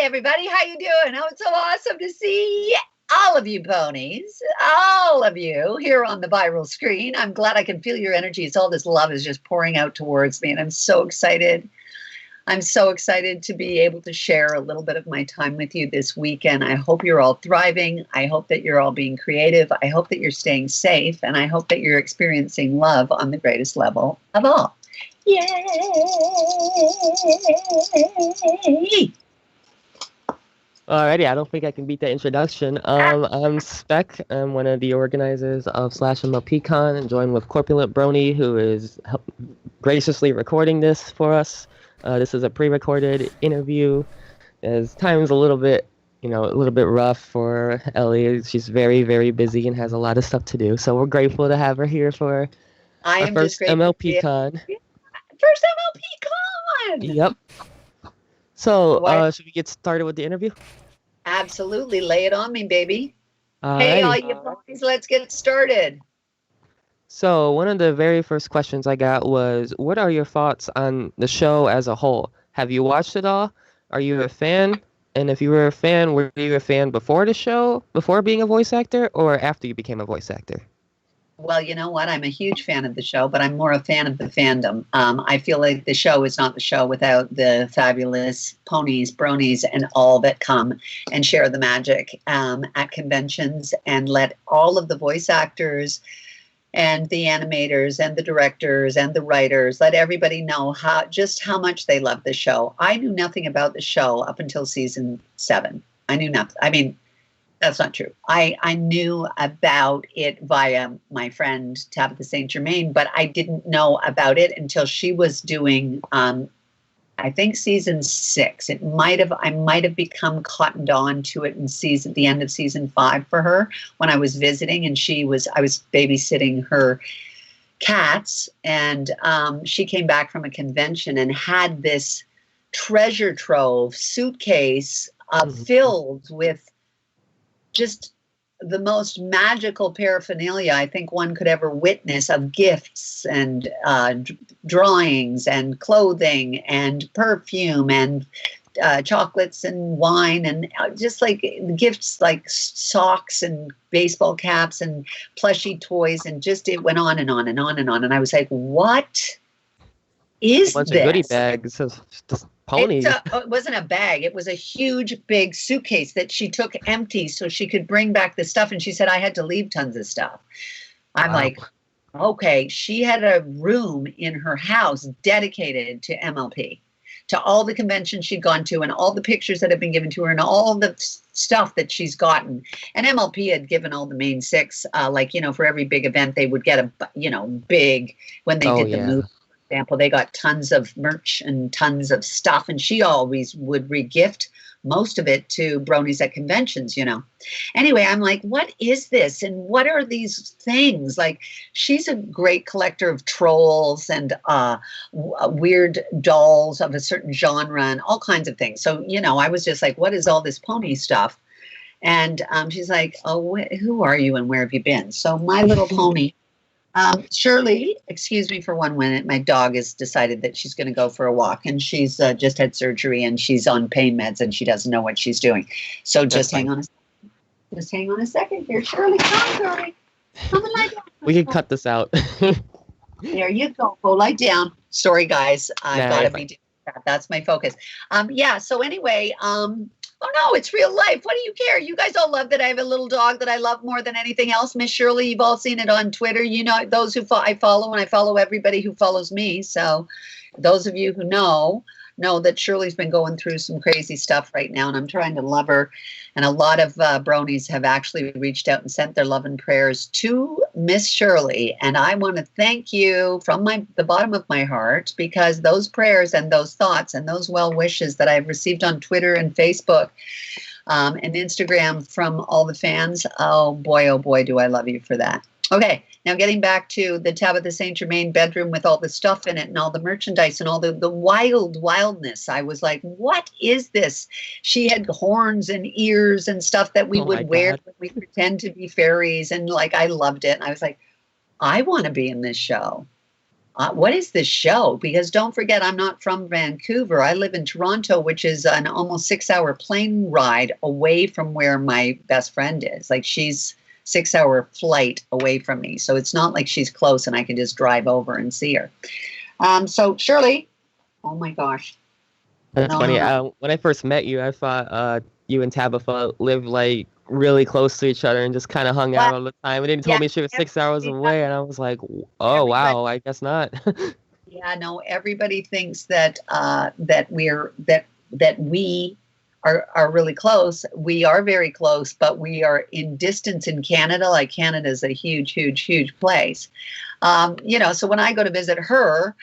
Hi, everybody. How you doing? Oh, it's so awesome to see all of you ponies, all of you here on the viral screen. I'm glad I can feel your energy. It's all this love is just pouring out towards me, and I'm so excited. I'm so excited to be able to share a little bit of my time with you this weekend. I hope you're all thriving. I hope that you're all being creative. I hope that you're staying safe, and I hope that you're experiencing love on the greatest level of all. Yay! Alrighty, I don't think I can beat that introduction. I'm Spec. I'm one of the organizers of /MLPCon, and joined with Corpulent Brony, who is graciously recording this for us. This is a pre-recorded interview, as time's a little bit rough for Elley. She's very, very busy and has a lot of stuff to do. So we're grateful to have her here for our first MLPCon. First MLPCon! Yep. So, should we get started with the interview? Absolutely. Lay it on me, baby. Alrighty. Hey, all you ponies, let's get started. So, one of the very first questions I got was, what are your thoughts on the show as a whole? Have you watched it all? Are you a fan? And if you were a fan, were you a fan before the show, before being a voice actor, or after you became a voice actor? Well, you know what? I'm a huge fan of the show, but I'm more a fan of the fandom. I feel like the show is not the show without the fabulous ponies, bronies, and all that come and share the magic at conventions and let all of the voice actors and the animators and the directors and the writers, let everybody know just how much they love the show. I knew nothing about the show up until season 7. I knew nothing. I mean, that's not true. I knew about it via my friend Tabitha St. Germain, but I didn't know about it until she was doing, I think, season 6. I might have become cottoned on to it in the end of season 5 for her when I was visiting, and I was babysitting her cats, and she came back from a convention and had this treasure trove suitcase filled with just the most magical paraphernalia I think one could ever witness of gifts and drawings and clothing and perfume and chocolates and wine and just like gifts like socks and baseball caps and plushy toys, and just it went on and on and on and on. And I was like, what is a bunch this? Of goodie bags of just ponies. It wasn't a bag. It was a huge, big suitcase that she took empty so she could bring back the stuff. And she said, I had to leave tons of stuff. I'm like, okay. She had a room in her house dedicated to MLP, to all the conventions she'd gone to and all the pictures that had been given to her and all the stuff that she's gotten. And MLP had given all the main 6, for every big event, they would get big, when they did the movie. Example, they got tons of merch and tons of stuff, and she always would regift most of it to bronies at conventions, Anyway, I'm like, what is this? And what are these things? Like, she's a great collector of trolls and weird dolls of a certain genre and all kinds of things. So, I was just like, what is all this pony stuff? And she's like, oh, who are you and where have you been? So My Little Pony. Shirley, excuse me for 1 minute. My dog has decided that she's going to go for a walk, and she's just had surgery and she's on pain meds and she doesn't know what she's doing. So just hang on a second. Just hang on a second here. Shirley, come on. Come and lie down. We can cut this out. There you go. Go lie down. Sorry, guys. I've got to be doing that. That's my focus. So anyway, oh no, it's real life. What do you care? You guys all love that I have a little dog that I love more than anything else. Miss Shirley, you've all seen it on Twitter. Those who I follow, and I follow everybody who follows me. So those of you who know that Shirley's been going through some crazy stuff right now, and I'm trying to love her. And a lot of bronies have actually reached out and sent their love and prayers to Miss Shirley. And I want to thank you from the bottom of my heart, because those prayers and those thoughts and those well wishes that I've received on Twitter and Facebook and Instagram from all the fans, oh boy, do I love you for that. Okay, now getting back to the Tabitha St. Germain bedroom with all the stuff in it and all the merchandise and all the wildness. I was like, what is this? She had horns and ears and stuff that we would wear when we pretend to be fairies. And I loved it. And I was like, I want to be in this show. what is this show? Because don't forget, I'm not from Vancouver. I live in Toronto, which is an almost 6-hour plane ride away from where my best friend is. Like she's 6-hour flight away from me. So it's not like she's close and I can just drive over and see her. So Shirley, oh my gosh. That's funny. When I first met you, I thought you and Tabitha lived like really close to each other and just kind of hung out all the time. And then you told me she was 6 hours away, and I was like, "Oh wow, I guess not." Yeah, no. Everybody thinks that that we are really close. We are very close, but we are in distance in Canada. Like Canada is a huge, huge, huge place. So when I go to visit her,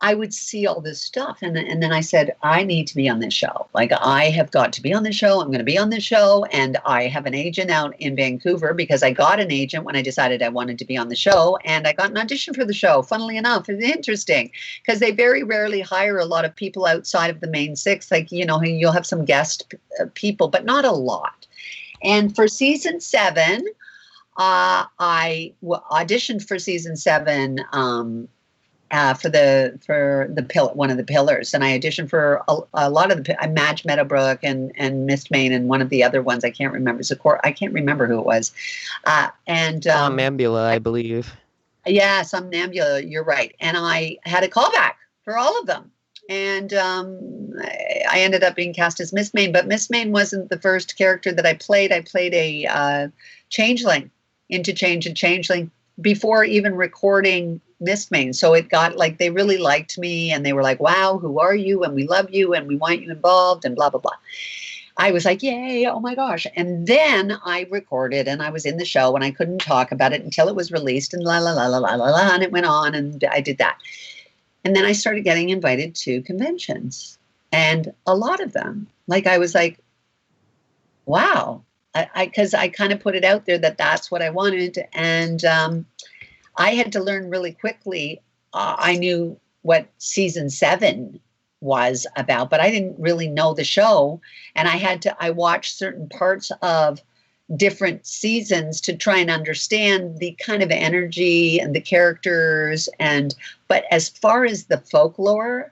I would see all this stuff. And then I said, I need to be on this show. Like, I have got to be on this show. I'm going to be on this show. And I have an agent out in Vancouver because I got an agent when I decided I wanted to be on the show. And I got an audition for the show. Funnily enough, it's interesting because they very rarely hire a lot of people outside of the main six. Like, you'll have some guest people, but not a lot. And for season 7, I auditioned for season 7 for one of the pillars, and I auditioned for a lot of the Madge Meadowbrook and Mistmane and one of the other ones I can't remember. I can't remember who it was. Mambula, I believe. Yeah, Somnambula. You're right. And I had a callback for all of them, and I ended up being cast as Mistmane. But Mistmane wasn't the first character that I played. I played a changeling into Change and Changeling before even recording Mistmane. So it got like, they really liked me and they were like, wow, who are you? And we love you and we want you involved and blah, blah, blah. I was like, yay, oh my gosh. And then I recorded and I was in the show and I couldn't talk about it until it was released and la, la, la, la, la, la, la, and it went on and I did that. And then I started getting invited to conventions and a lot of them, like, I was like, wow. Because I kind of put it out there that that's what I wanted. And I had to learn really quickly. I knew what season 7 was about, but I didn't really know the show. And I watched certain parts of different seasons to try and understand the kind of energy and the characters. But as far as the folklore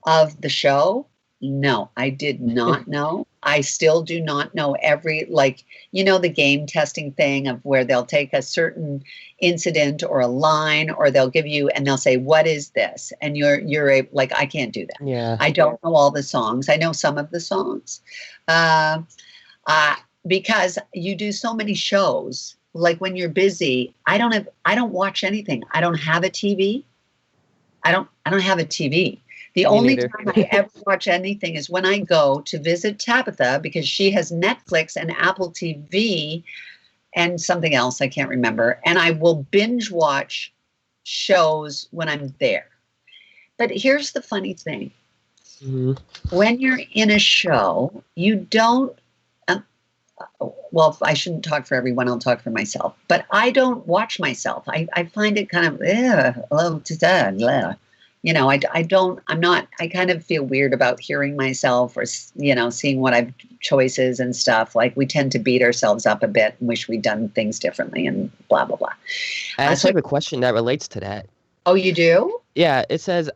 of the show, no, I did not know. I still do not know the game testing thing of where they'll take a certain incident or a line, or they'll give you and they'll say, what is this? And you're like, I can't do that. Yeah. I don't know all the songs. I know some of the songs. Because you do so many shows, like when you're busy, I don't watch anything. I don't have a TV. I don't have a TV. The only time I ever watch anything is when I go to visit Tabitha because she has Netflix and Apple TV and something else I can't remember. And I will binge watch shows when I'm there. But here's the funny thing. Mm-hmm. When you're in a show, you don't, I shouldn't talk for everyone. I'll talk for myself. But I don't watch myself. I find it kind of, I kind of feel weird about hearing myself or, seeing what I've choices and stuff. Like, we tend to beat ourselves up a bit and wish we'd done things differently and blah, blah, blah. I actually have a question that relates to that. Oh, you do? Yeah, it says,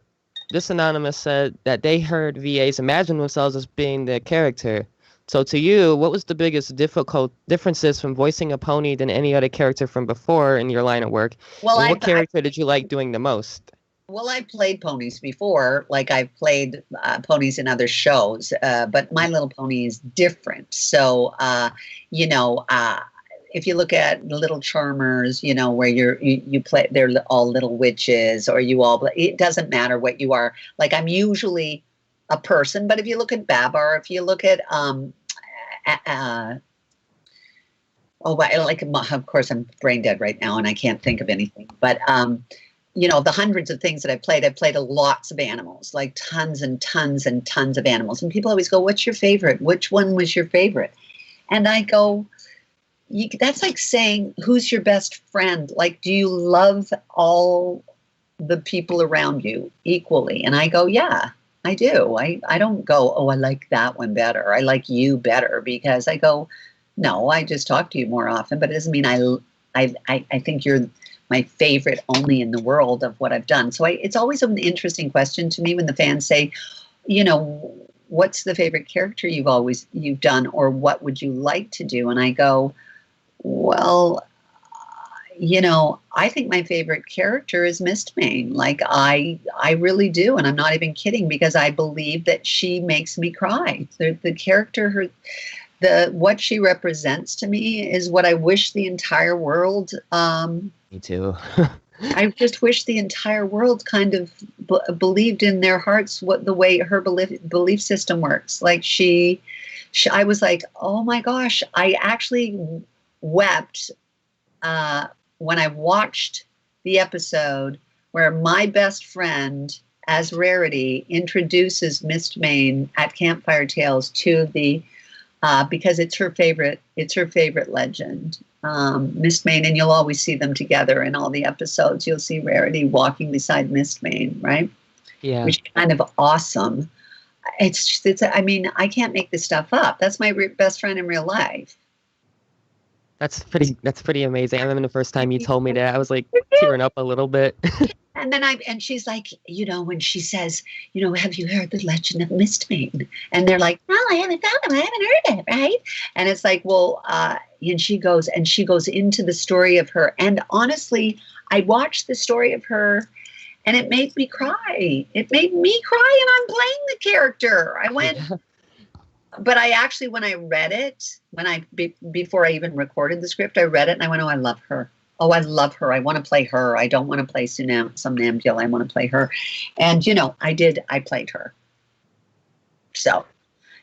this anonymous said that they heard VAs imagine themselves as being the character. So to you, what was the biggest differences from voicing a pony than any other character from before in your line of work? Well, and what character did you like doing the most? Well, I played ponies before, like I've played ponies in other shows, but My Little Pony is different. So, if you look at the Little Charmers, where you play, they're all little witches, or it doesn't matter what you are. Like, I'm usually a person, but if you look at Babar, if you look at, of course, I'm brain dead right now and I can't think of anything, but, the hundreds of things that I've played lots of animals, like tons and tons and tons of animals. And people always go, what's your favorite? Which one was your favorite? And I go, that's like saying, who's your best friend? Like, do you love all the people around you equally? And I go, yeah, I do. I don't go, oh, I like that one better. I like you better, because I go, no, I just talk to you more often, but it doesn't mean I think you're my favorite only in the world of what I've done. So it's always an interesting question to me when the fans say, you know, what's the favorite character you've done, or what would you like to do? And I go, well, you know, I think my favorite character is Mistmane. Like I really do, and I'm not even kidding, because I believe that she makes me cry. The character, what she represents to me is what I wish the entire world. Me too. I just wish the entire world kind of believed in their hearts the way her belief system works. Like I was like, oh my gosh, I actually wept when I watched the episode where my best friend, as Rarity, introduces Mistmane at Campfire Tales to the because it's her favorite legend. Mistmane, and you'll always see them together in all the episodes. You'll see Rarity walking beside Mistmane, right? Yeah. Which is kind of awesome. It's I mean, I can't make this stuff up. That's my best friend in real life. That's pretty amazing. I remember the first time you told me that, I was like tearing up a little bit. And then and she's like, you know, when she says, you know, have you heard the legend of Mistmane? And they're like, no, I haven't heard it, right? And it's like, well, and she goes into the story of her. And honestly, I watched the story of her, and it made me cry. It made me cry, and I'm playing the character. I went, but I actually, when I read it, before I even recorded the script, I read it and I went, oh, I love her. Oh, I love her. I want to play her. I don't want to play Somnambula. I want to play her. And, you know, I played her. So,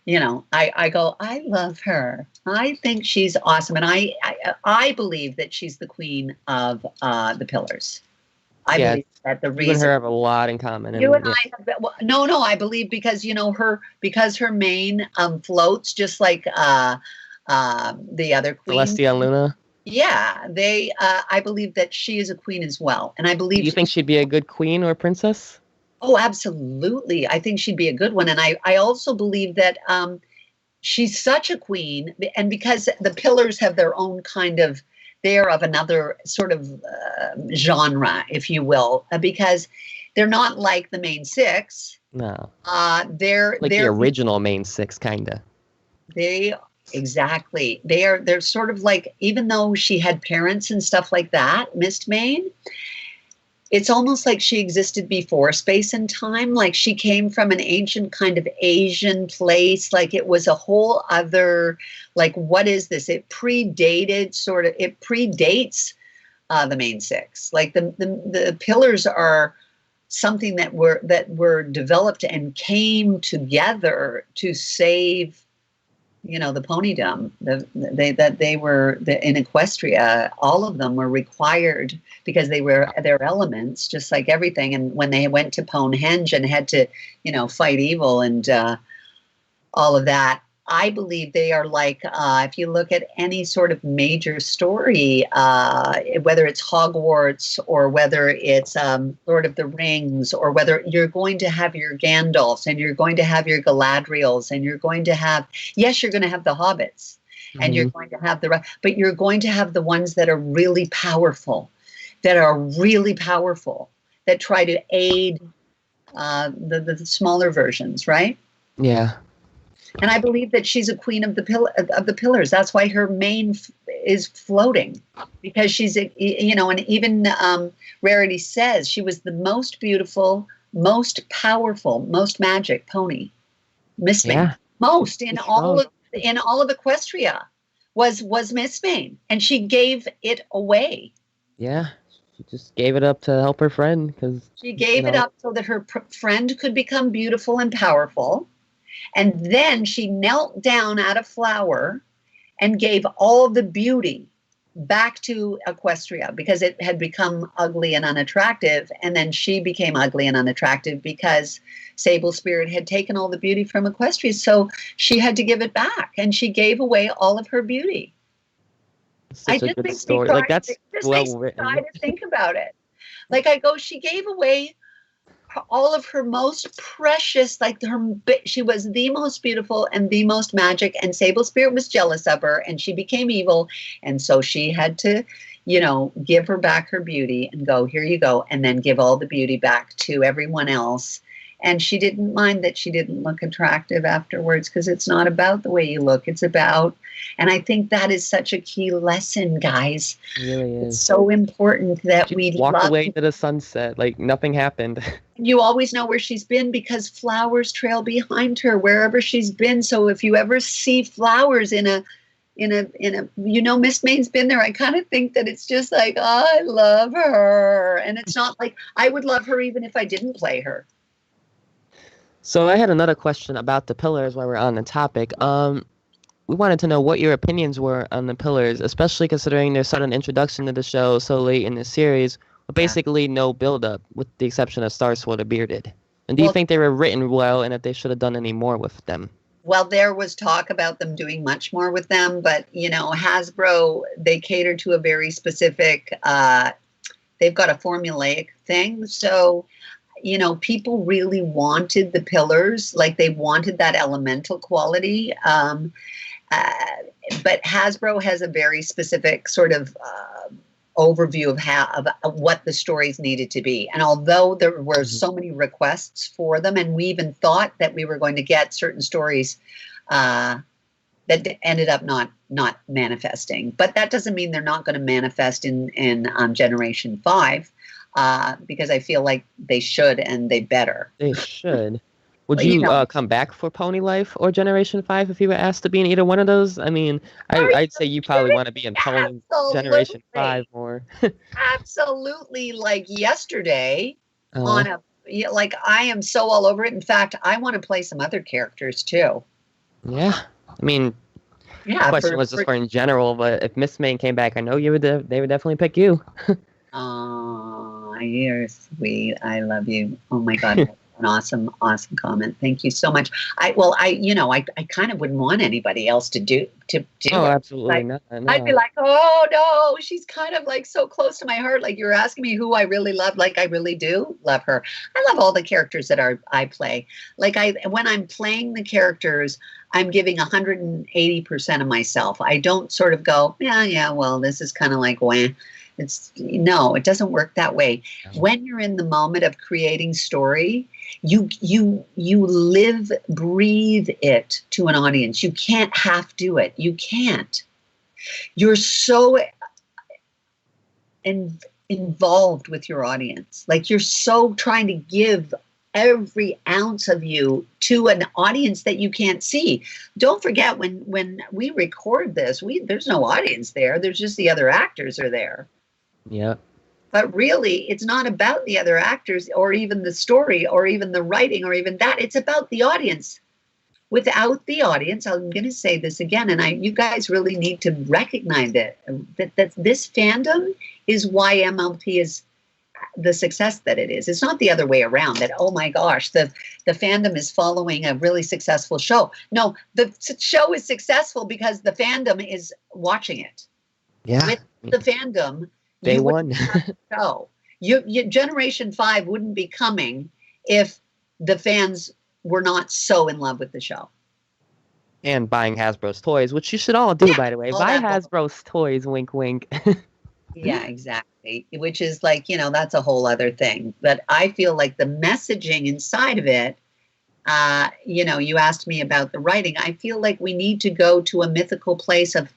you know, I go, I love her. I think she's awesome. And I believe that she's the queen of the Pillars. I believe that the reason. You and her have a lot in common. You and I have, no, I believe because, you know, her mane floats just like the other queen. Celestia and Luna. Yeah, I believe that she is a queen as well. And I believe. Do you think she'd be a good queen or princess? Oh, absolutely. I think she'd be a good one. And I also believe that she's such a queen. And because the Pillars have their own kind of, they're of another sort of genre, if you will, because they're not like the main six. No. They're like the original main six, kind of. Exactly. They're sort of like, even though she had parents and stuff like that, Mistmane, it's almost like she existed before space and time. Like she came from an ancient kind of Asian place. Like it was a whole other, like, what is this? It predates the main six. Like the Pillars are something that were developed and came together to save, you know, the ponydom. They were in Equestria. All of them were required because they were their elements, just like everything. And when they went to Ponehenge and had to, you know, fight evil and all of that, I believe they are like, if you look at any sort of major story, whether it's Hogwarts or whether it's Lord of the Rings, or whether you're going to have your Gandalfs and you're going to have your Galadriels and you're going to have, yes, you're going to have the Hobbits and you're going to have but you're going to have the ones that are really powerful, that try to aid the smaller versions, right? Yeah. And I believe that she's a queen of the Pillars. That's why her mane is floating, because she's, you know, and even Rarity says she was the most beautiful, most powerful, most magic pony. Mistmane, most in all of Equestria was Mistmane, and she gave it away. Yeah, she just gave it up to help her friend, because she gave it up so that her friend could become beautiful and powerful. And then she knelt down at a flower and gave all the beauty back to Equestria, because it had become ugly and unattractive. And then she became ugly and unattractive because Sable Spirit had taken all the beauty from Equestria. So she had to give it back, and she gave away all of her beauty. Such a good story. Like, that's well written. I to think about it. Like, I go, she gave away all of her most precious, like she was the most beautiful and the most magic, and Sable Spirit was jealous of her and she became evil. And so she had to, give her back her beauty and go, here you go. And then give all the beauty back to everyone else. And she didn't mind that she didn't look attractive afterwards, because it's not about the way you look. It's about, and I think that is such a key lesson, guys. It really is. It's so important that we walk away to the sunset like nothing happened. You always know where she's been because flowers trail behind her wherever she's been. So if you ever see flowers in a Mistmane's been there, I kind of think that it's just like, oh, I love her. And it's not like I would love her even if I didn't play her. So I had another question about the pillars while we're on the topic. We wanted to know what your opinions were on the pillars, especially considering their sudden introduction to the show so late in the series, with basically no build-up, with the exception of Starsword or Bearded. And do you think they were written well, and if they should have done any more with them? Well, there was talk about them doing much more with them, but, Hasbro, they cater to a very specific, they've got a formulaic thing. So, people really wanted the pillars, like they wanted that elemental quality. But Hasbro has a very specific sort of overview of what the stories needed to be. And although there were so many requests for them, and we even thought that we were going to get certain stories that ended up not manifesting. But that doesn't mean they're not going to manifest in Generation 5, because I feel like they should, and they better. They should. Would you come back for Pony Life or Generation 5 if you were asked to be in either one of those? I mean, I'd say you probably want to be in Pony Generation 5 more. Absolutely. Like yesterday I am so all over it. In fact, I want to play some other characters too. Yeah. I mean, the question was just for in general, but if Mistmane came back, I know they would definitely pick you. Oh, you're sweet. I love you. Oh my God. An awesome comment. Thank you so much. I kind of wouldn't want anybody else to do Oh, it. absolutely not. No. I'd be like, oh no, she's kind of like so close to my heart. Like you're asking me who I really love. Like I really do love her. I love all the characters that I play. Like when I'm playing the characters, I'm giving 180% of myself. I don't sort of go, yeah, well, this is kind of like, wah. It doesn't work that way. When you're in the moment of creating story, you live, breathe it to an audience. You can't half do it. You can't. You're so involved with your audience. Like you're so trying to give every ounce of you to an audience that you can't see. Don't forget when we record this, there's no audience there. There's just the other actors are there. Yeah. But really, it's not about the other actors or even the story or even the writing or even that. It's about the audience. Without the audience, I'm going to say this again, and you guys really need to recognize it, that this fandom is why MLP is the success that it is. It's not the other way around, that, oh my gosh, the fandom is following a really successful show. No, the show is successful because the fandom is watching it. Yeah. With the fandom, Day one. So Generation 5 wouldn't be coming if the fans were not so in love with the show. And buying Hasbro's toys, which you should all do, by the way. Buy Hasbro's toys, wink, wink. Yeah, exactly. Which is like, that's a whole other thing. But I feel like the messaging inside of it, you asked me about the writing. I feel like we need to go to a mythical place of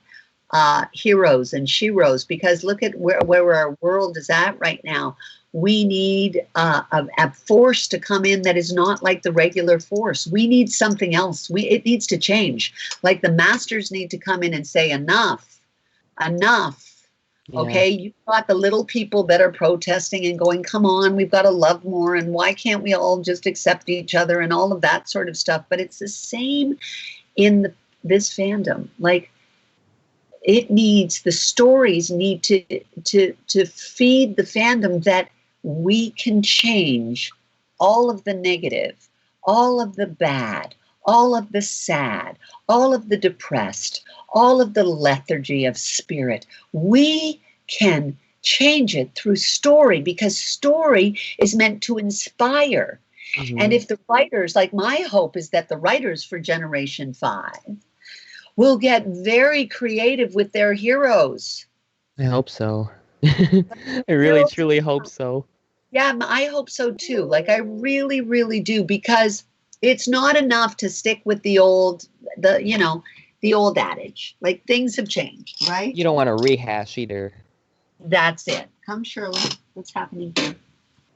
heroes and sheroes, because look at where our world is at right now. We need a force to come in that is not like the regular force. We need something else. It needs to change. Like the masters need to come in and say enough. Yeah. Okay, you've got the little people that are protesting and going, come on, we've got to love more, and why can't we all just accept each other and all of that sort of stuff. But it's the same in this fandom. Like, the stories need to feed the fandom that we can change all of the negative, all of the bad, all of the sad, all of the depressed, all of the lethargy of spirit. We can change it through story, because story is meant to inspire. And if the writers, like my hope is that the writers for Generation 5 will get very creative with their heroes. I hope so. I really, truly hope so. Yeah, I hope so too. Like, I really, really do, because it's not enough to stick with the old adage. Like, things have changed, right? You don't want to rehash either. That's it. Come, Shirley. What's happening here?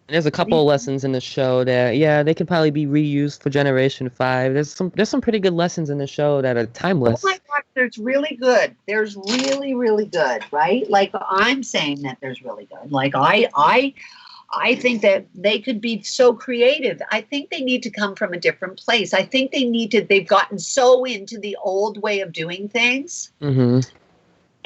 There's a couple of lessons in the show that, yeah, they could probably be reused for Generation 5. There's some pretty good lessons in the show that are timeless. Oh my gosh, there's really good. There's really, really good, right? Like, I'm saying that there's really good. Like, I think that they could be so creative. I think they need to come from a different place. I think they've gotten so into the old way of doing things. Mm-hmm.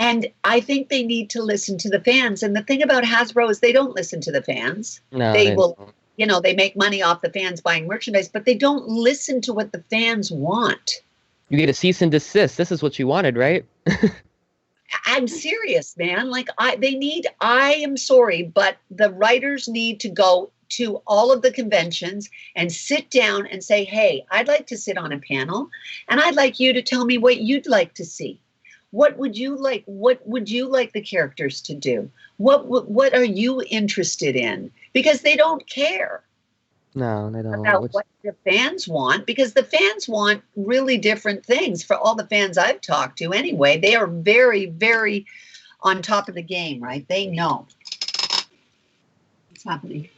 And I think they need to listen to the fans. And the thing about Hasbro is they don't listen to the fans. No, they will, they make money off the fans buying merchandise, but they don't listen to what the fans want. You get a cease and desist. This is what you wanted, right? I'm serious, man. Like, I am sorry, but the writers need to go to all of the conventions and sit down and say, hey, I'd like to sit on a panel, and I'd like you to tell me what you'd like to see. What would you like? What would you like the characters to do? What are you interested in? Because they don't care. No, they don't. About what the fans want, because the fans want really different things. For all the fans I've talked to anyway, they are very, very on top of the game, right? They know what's happening.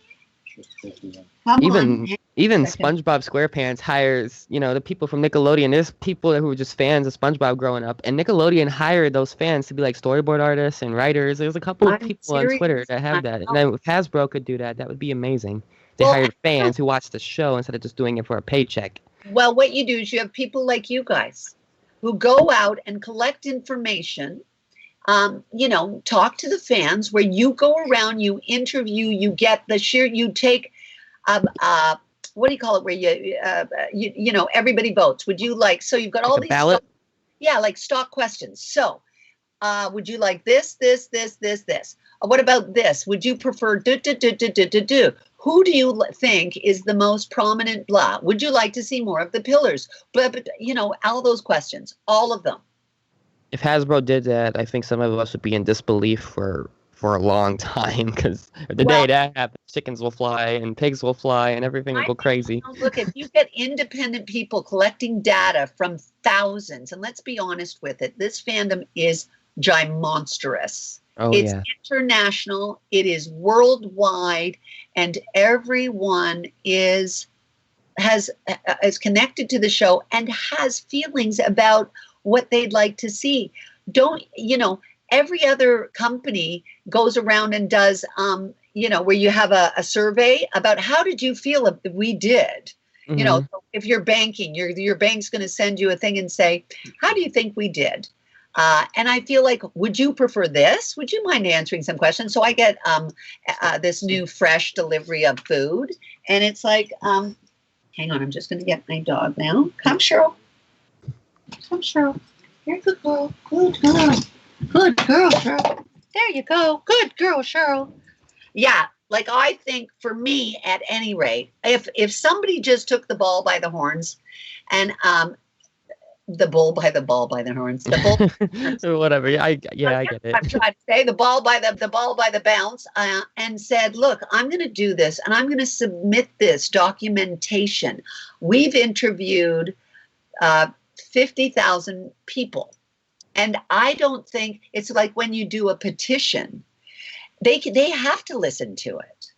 Even SpongeBob SquarePants hires, the people from Nickelodeon. There's people who were just fans of SpongeBob growing up, and Nickelodeon hired those fans to be like storyboard artists and writers. There's a couple of people on Twitter that have that, and then if Hasbro could do that, that would be amazing. They hired fans who watch the show instead of just doing it for a paycheck. Well, what you do is you have people like you guys who go out and collect information. Talk to the fans, where you go around, you interview, you get you take, what do you call it? Where everybody votes. Would you like, so you've got all these ballot? Like stock questions. So, would you like this? What about this? Would you prefer do? Who do you think is the most prominent blah? Would you like to see more of the pillars? But all those questions, all of them. If Hasbro did that, I think some of us would be in disbelief for a long time, because the day that happens, chickens will fly and pigs will fly and everything will go crazy. Look, if you get independent people collecting data from thousands, and let's be honest with it, this fandom is gimonstrous. It's international, it is worldwide, and everyone is connected to the show and has feelings about what they'd like to see. Every other company goes around and does, where you have a survey about how did you feel if we did. Mm-hmm. If you're banking, your bank's going to send you a thing and say, how do you think we did? And I feel like, would you prefer this? Would you mind answering some questions? So I get this new fresh delivery of food, and it's like, hang on, I'm just going to get my dog now. Come, Cheryl. Come, Cheryl. You're a good girl. Good girl. Good girl, Cheryl. There you go. Good girl, Cheryl. Yeah, like, I think for me, at any rate, if somebody just took the ball by the horns, and the bull by the ball by the horns, the bull, whatever. I get it. I'm trying to say the ball by the bounce, and said, look, I'm going to do this, and I'm going to submit this documentation. We've interviewed 50,000 people. And I don't think it's like when you do a petition, they have to listen to it.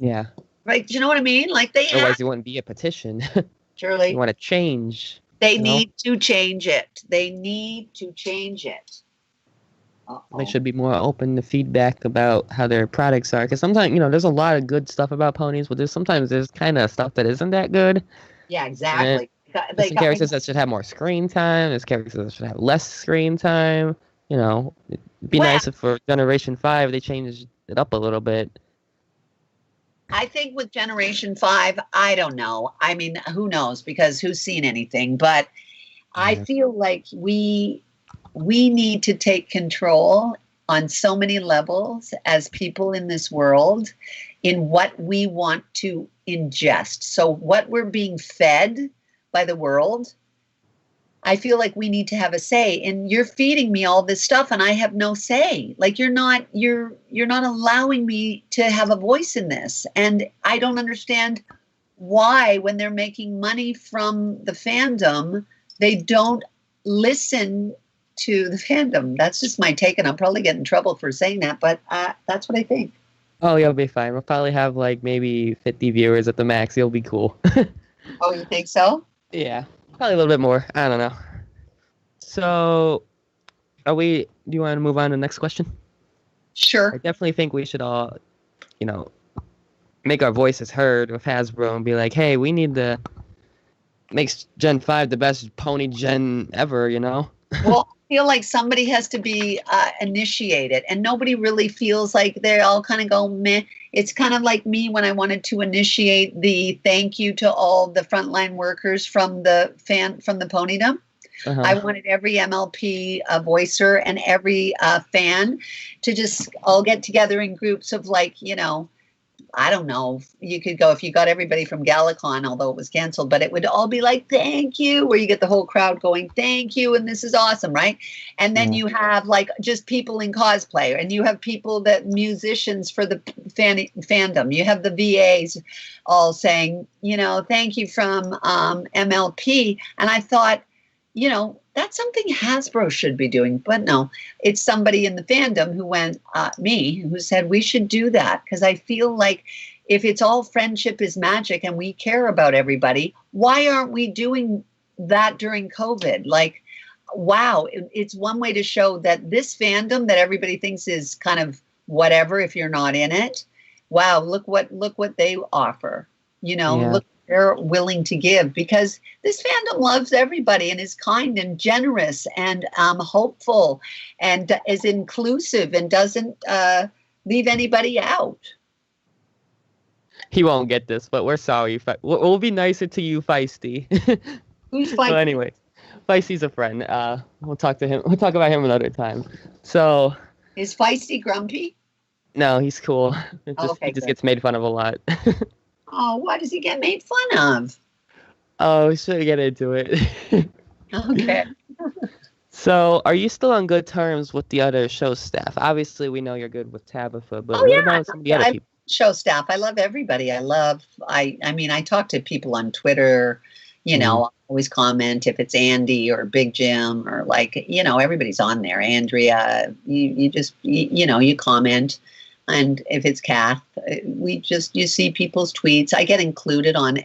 Yeah. Right. Do you know what I mean? Like, otherwise it wouldn't be a petition. Surely. You want to change. They need to change it. They need to change it. They should be more open to feedback about how their products are. Because sometimes, there's a lot of good stuff about ponies, but there's kind of stuff that isn't that good. Yeah, exactly. There's some characters that should have more screen time. There's characters that should have less screen time. It'd be nice if for Generation 5 they changed it up a little bit. I think with Generation 5, I don't know. I mean, who knows? Because who's seen anything? But I feel like we need to take control on so many levels as people in this world in what we want to ingest. So what we're being fed by the world, I feel like we need to have a say. And you're feeding me all this stuff and I have no say. Like you're not allowing me to have a voice in this. And I don't understand why, when they're making money from the fandom, they don't listen to the fandom. That's just my take, and I'll probably get in trouble for saying that, but that's what I think. Oh, you'll be fine. We'll probably have like maybe 50 viewers at the max. You'll be cool. Oh, you think so? Yeah, probably a little bit more. I don't know. So, do you want to move on to the next question? Sure. I definitely think we should all, make our voices heard with Hasbro and be like, hey, we need to make Gen 5 the best pony gen ever, Well, I feel like somebody has to be initiated, and nobody really feels like they all kind of go meh. It's kind of like me when I wanted to initiate the thank you to all the frontline workers from the ponydom. Uh-huh. I wanted every MLP voicer and every fan to just all get together in groups of I don't know, you could go if you got everybody from Galacon, although it was canceled, but it would all be like, thank you, where you get the whole crowd going, thank you, and this is awesome, right? And then you have just people in cosplay, and you have people musicians for the fandom. You have the VAs all saying, thank you from MLP. And I thought, that's something Hasbro should be doing. But no, it's somebody in the fandom who said we should do that. Because I feel like if it's all friendship is magic and we care about everybody, why aren't we doing that during COVID? Wow, it's one way to show that this fandom that everybody thinks is kind of whatever if you're not in it. Wow, look what they offer. Look. They're willing to give, because this fandom loves everybody and is kind and generous and hopeful and is inclusive and doesn't leave anybody out. He won't get this, but we're sorry. We'll be nicer to you, Feisty. Who's Feisty? So anyway, Feisty's a friend. We'll talk to him. We'll talk about him another time. So. Is Feisty grumpy? No, he's cool. He just gets made fun of a lot. Oh, why does he get made fun of? Oh, we should get into it. Okay. So, are you still on good terms with the other show staff? Obviously, we know you're good with Tabitha, but what about some of the other people? Show staff. I love everybody. I talk to people on Twitter, I always comment if it's Andy or Big Jim or everybody's on there. Andrea, you just, you comment. And if it's Kath, you see people's tweets. I get included on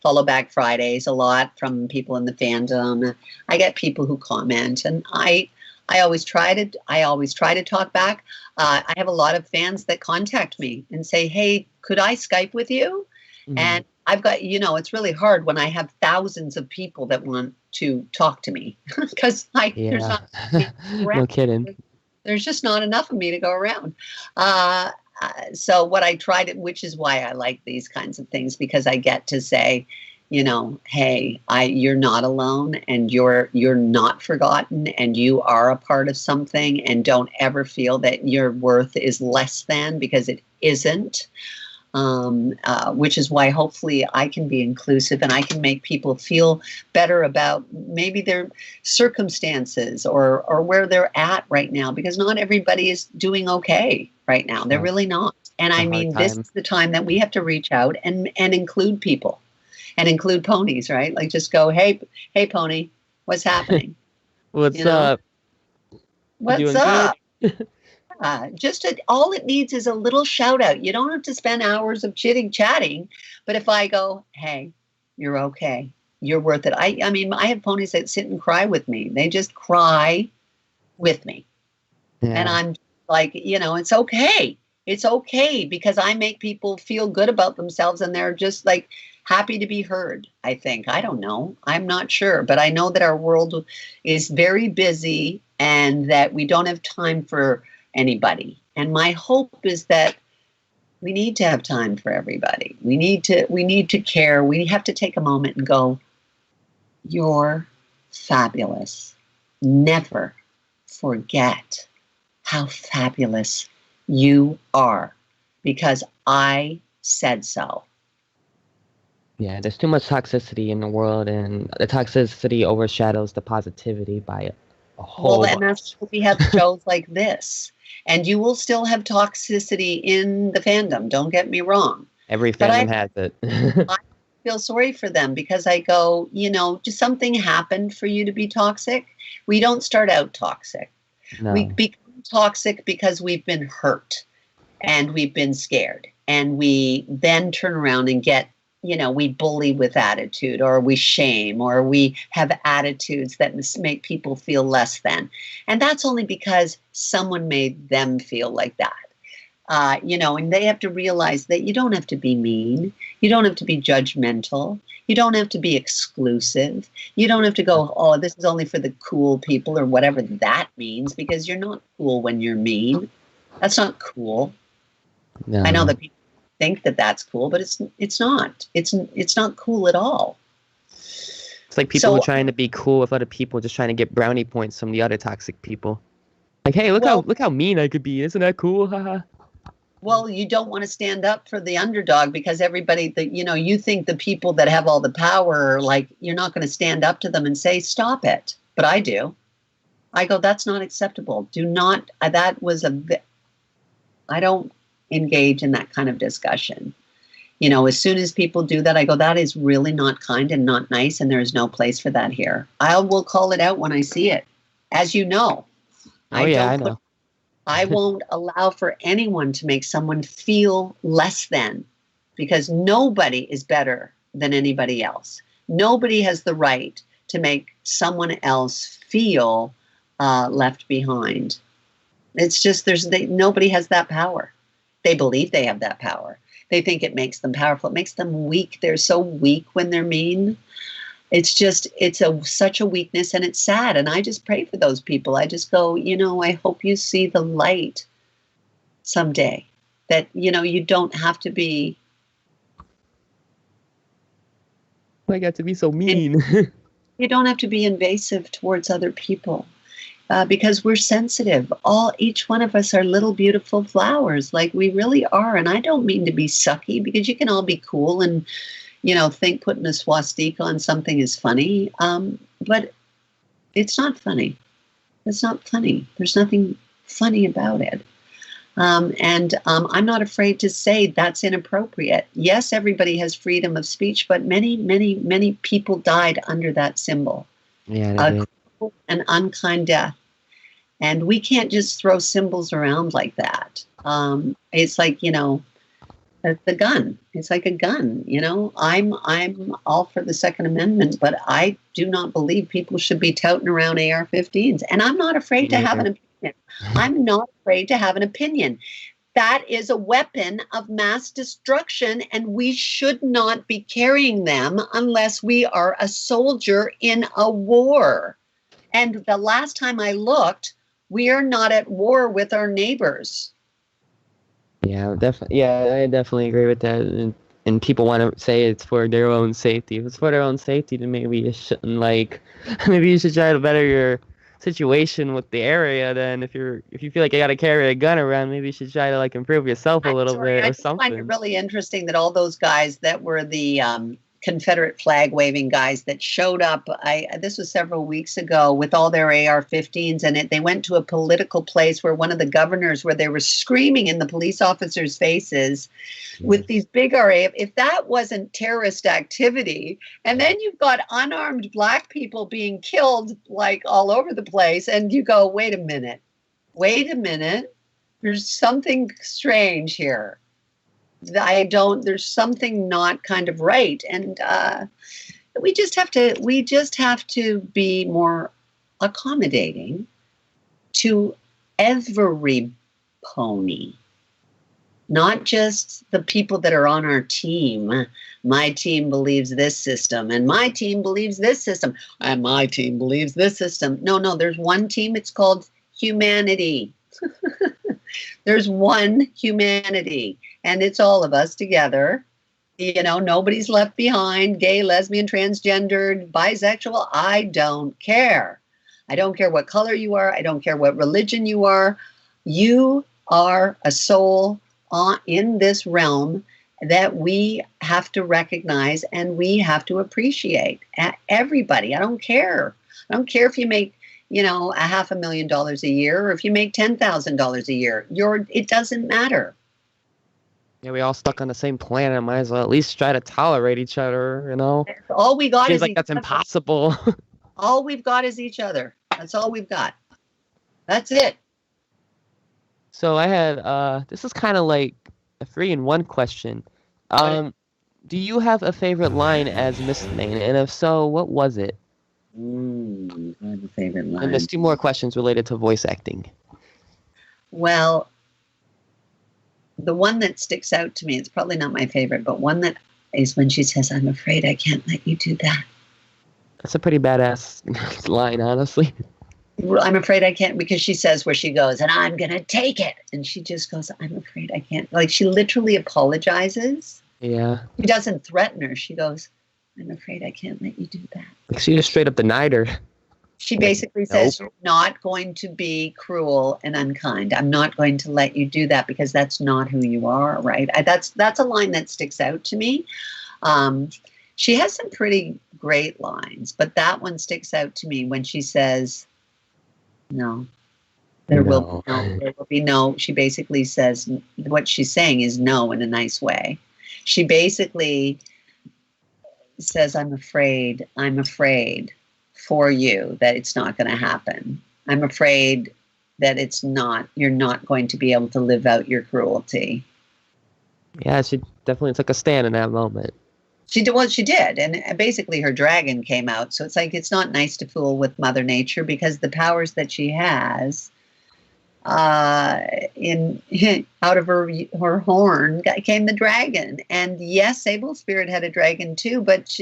Follow Back Fridays a lot from people in the fandom. I get people who comment, and I always try to talk back. I have a lot of fans that contact me and say, "Hey, could I Skype with you?" Mm-hmm. And I've got, it's really hard when I have thousands of people that want to talk to me because there's not no kidding. There's just not enough of me to go around. So what I tried, which is why I like these kinds of things, because I get to say, hey, you're not alone and you're not forgotten and you are a part of something, and don't ever feel that your worth is less than, because it isn't. Which is why hopefully I can be inclusive and I can make people feel better about maybe their circumstances or where they're at right now, because not everybody is doing okay right now. They're really not. And I mean, this is the time that we have to reach out and include people and include ponies, right? Just go, hey, pony, what's happening? What's up? What's up? All it needs is a little shout out. You don't have to spend hours of chatting, but if I go, hey, you're okay, you're worth it. I mean, I have ponies that sit and cry with me. They just cry with me. Yeah. And I'm like, it's okay. It's okay, because I make people feel good about themselves and they're just happy to be heard, I think. I don't know. I'm not sure, but I know that our world is very busy and that we don't have time for anybody. And my hope is that we need to have time for everybody. We need to care. We have to take a moment and go, you're fabulous. Never forget how fabulous you are because I said so. Yeah, there's too much toxicity in the world, and the toxicity overshadows the positivity by a whole Well, and bunch. that's why we have shows like this. And you will still have toxicity in the fandom, don't get me wrong. Every But fandom has it. I feel sorry for them because I go, just something happened for you to be toxic. We don't start out toxic. We No. become toxic because we've been hurt and we've been scared. And we then turn around and get, we bully with attitude, or we shame, or we have attitudes that make people feel less than. And that's only because someone made them feel like that. And they have to realize that you don't have to be mean. You don't have to be judgmental. You don't have to be exclusive. You don't have to go, oh, this is only for the cool people or whatever that means, because you're not cool when you're mean. That's not cool. No. I know that people think that that's cool, but it's not. It's not cool at all. It's like people trying to be cool with other people, just trying to get brownie points from the other toxic people. Like, hey, look how mean I could be. Isn't that cool? Haha. Well, you don't want to stand up for the underdog because everybody that, you think the people that have all the power, like, you're not going to stand up to them and say, stop it. But I do. I go, that's not acceptable. Do not, I don't engage in that kind of discussion. As soon as people do that, I go, that is really not kind and not nice. And there is no place for that here. I will call it out when I see it. As you know. Oh, yeah, I know. I won't allow for anyone to make someone feel less than, because nobody is better than anybody else. Nobody has the right to make someone else feel left behind. It's just nobody has that power. They believe they have that power. They think it makes them powerful. It makes them weak. They're so weak when they're mean. It's such a weakness, and it's sad. And I just pray for those people. I just go, I hope you see the light someday, that, you don't have to be. I got to be so mean. You don't have to be invasive towards other people because we're sensitive. Each one of us are little beautiful flowers, like we really are. And I don't mean to be sucky, because you can all be cool and think putting a swastika on something is funny. But it's not funny. It's not funny. There's nothing funny about it. And I'm not afraid to say that's inappropriate. Yes, everybody has freedom of speech, but many, many, many people died under that symbol. Yeah, A cruel and unkind death. And we can't just throw symbols around like that. It's like, the gun. It's like a gun, I'm all for the Second Amendment, but I do not believe people should be touting around AR-15s. And I'm not afraid to have an opinion. I'm not afraid to have an opinion. That is a weapon of mass destruction, and we should not be carrying them unless we are a soldier in a war. And the last time I looked, we are not at war with our neighbors. Yeah, definitely. Yeah, I definitely agree with that. And people want to say it's for their own safety. If it's for their own safety, then maybe you shouldn't maybe you should try to better your situation with the area. Then if you feel like you got to carry a gun around, maybe you should try to improve yourself a little bit or something. I find it really interesting that all those guys that were the Confederate flag waving guys that showed up, this was several weeks ago, with all their AR-15s, and they went to a political place where one of the governors, where they were screaming in the police officers' faces with these big RA. If that wasn't terrorist activity, and then you've got unarmed Black people being killed all over the place, and you go, wait a minute, there's something strange here. There's something not kind of right. And we just have to be more accommodating to every pony, not just the people that are on our team. My team believes this system, and my team believes this system, and my team believes this system. No, there's one team. It's called humanity. There's one humanity, and it's all of us together. Nobody's left behind. Gay, lesbian, transgendered, bisexual. I don't care. I don't care what color you are. I don't care what religion you are. You are a soul in this realm that we have to recognize and we have to appreciate. Everybody, I don't care. I don't care if you make, $500,000 a year or if you make $10,000 a year. It doesn't matter. Yeah, we all stuck on the same planet. Might as well at least try to tolerate each other, All we got Seems is like that's impossible. All we've got is each other. That's all we've got. That's it. So I had this is kind of like a 3-in-1 question. Do you have a favorite line as Mistmane? And if so, what was it? I have a favorite line. And there's 2 more questions related to voice acting. Well, the one that sticks out to me, it's probably not my favorite, but one that is when she says, "I'm afraid I can't let you do that." That's a pretty badass line, honestly. I'm afraid I can't, because she says where she goes, "And I'm going to take it." And she just goes, "I'm afraid I can't." Like, she literally apologizes. Yeah. She doesn't threaten her. She goes, "I'm afraid I can't let you do that." Like, she just straight up denied her. She basically says, "You're not going to be cruel and unkind. I'm not going to let you do that because that's not who you are," right? That's a line that sticks out to me. She has some pretty great lines, but that one sticks out to me when she says, "No, there will be no." She basically says, what she's saying is no in a nice way. She basically says, I'm afraid for you that it's not going to happen. I'm afraid that you're not going to be able to live out your cruelty." Yeah, she definitely took a stand in that moment. She did. And basically her dragon came out. So it's like, it's not nice to fool with Mother Nature, because the powers that she has out of her horn came the dragon. And yes, Sable Spirit had a dragon too, but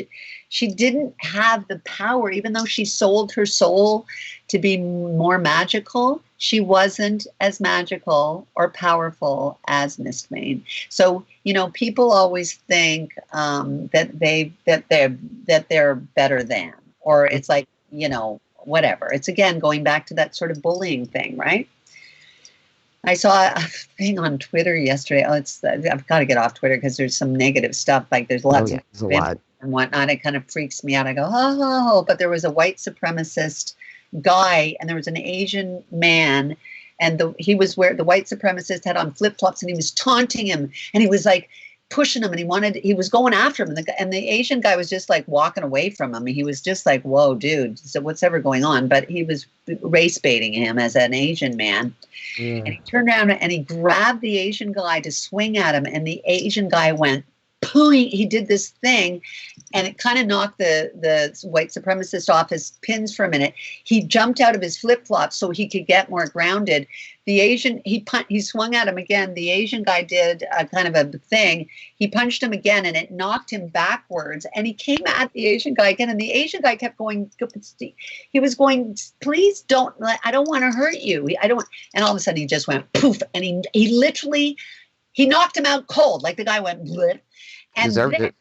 she didn't have the power. Even though she sold her soul to be more magical, she wasn't as magical or powerful as Mistmane. So, people always think that they're better than, or it's like, whatever. It's, again, going back to that sort of bullying thing, right? I saw a thing on Twitter yesterday. I've got to get off Twitter because there's some negative stuff. Like, there's lots of and whatnot. It kind of freaks me out. I go, oh, but there was a white supremacist guy and there was an Asian man, and the white supremacist had on flip-flops and he was taunting him and he was like pushing him and he was going after him, and the Asian guy was just like walking away from him. He was just like, whoa, dude, so what's ever going on? But he was race baiting him as an Asian man. Yeah. And he turned around and he grabbed the Asian guy to swing at him, and the Asian guy went, he did this thing, and it kind of knocked the white supremacist off his pins for a minute. He jumped out of his flip-flops so he could get more grounded. He swung at him again. The Asian guy did a kind of a thing. He punched him again, and it knocked him backwards. And he came at the Asian guy again, and the Asian guy kept going. He was going, "Please don't. I don't want to hurt you. I don't." And all of a sudden, he just went poof, and he literally knocked him out cold. Like, the guy went blip. And then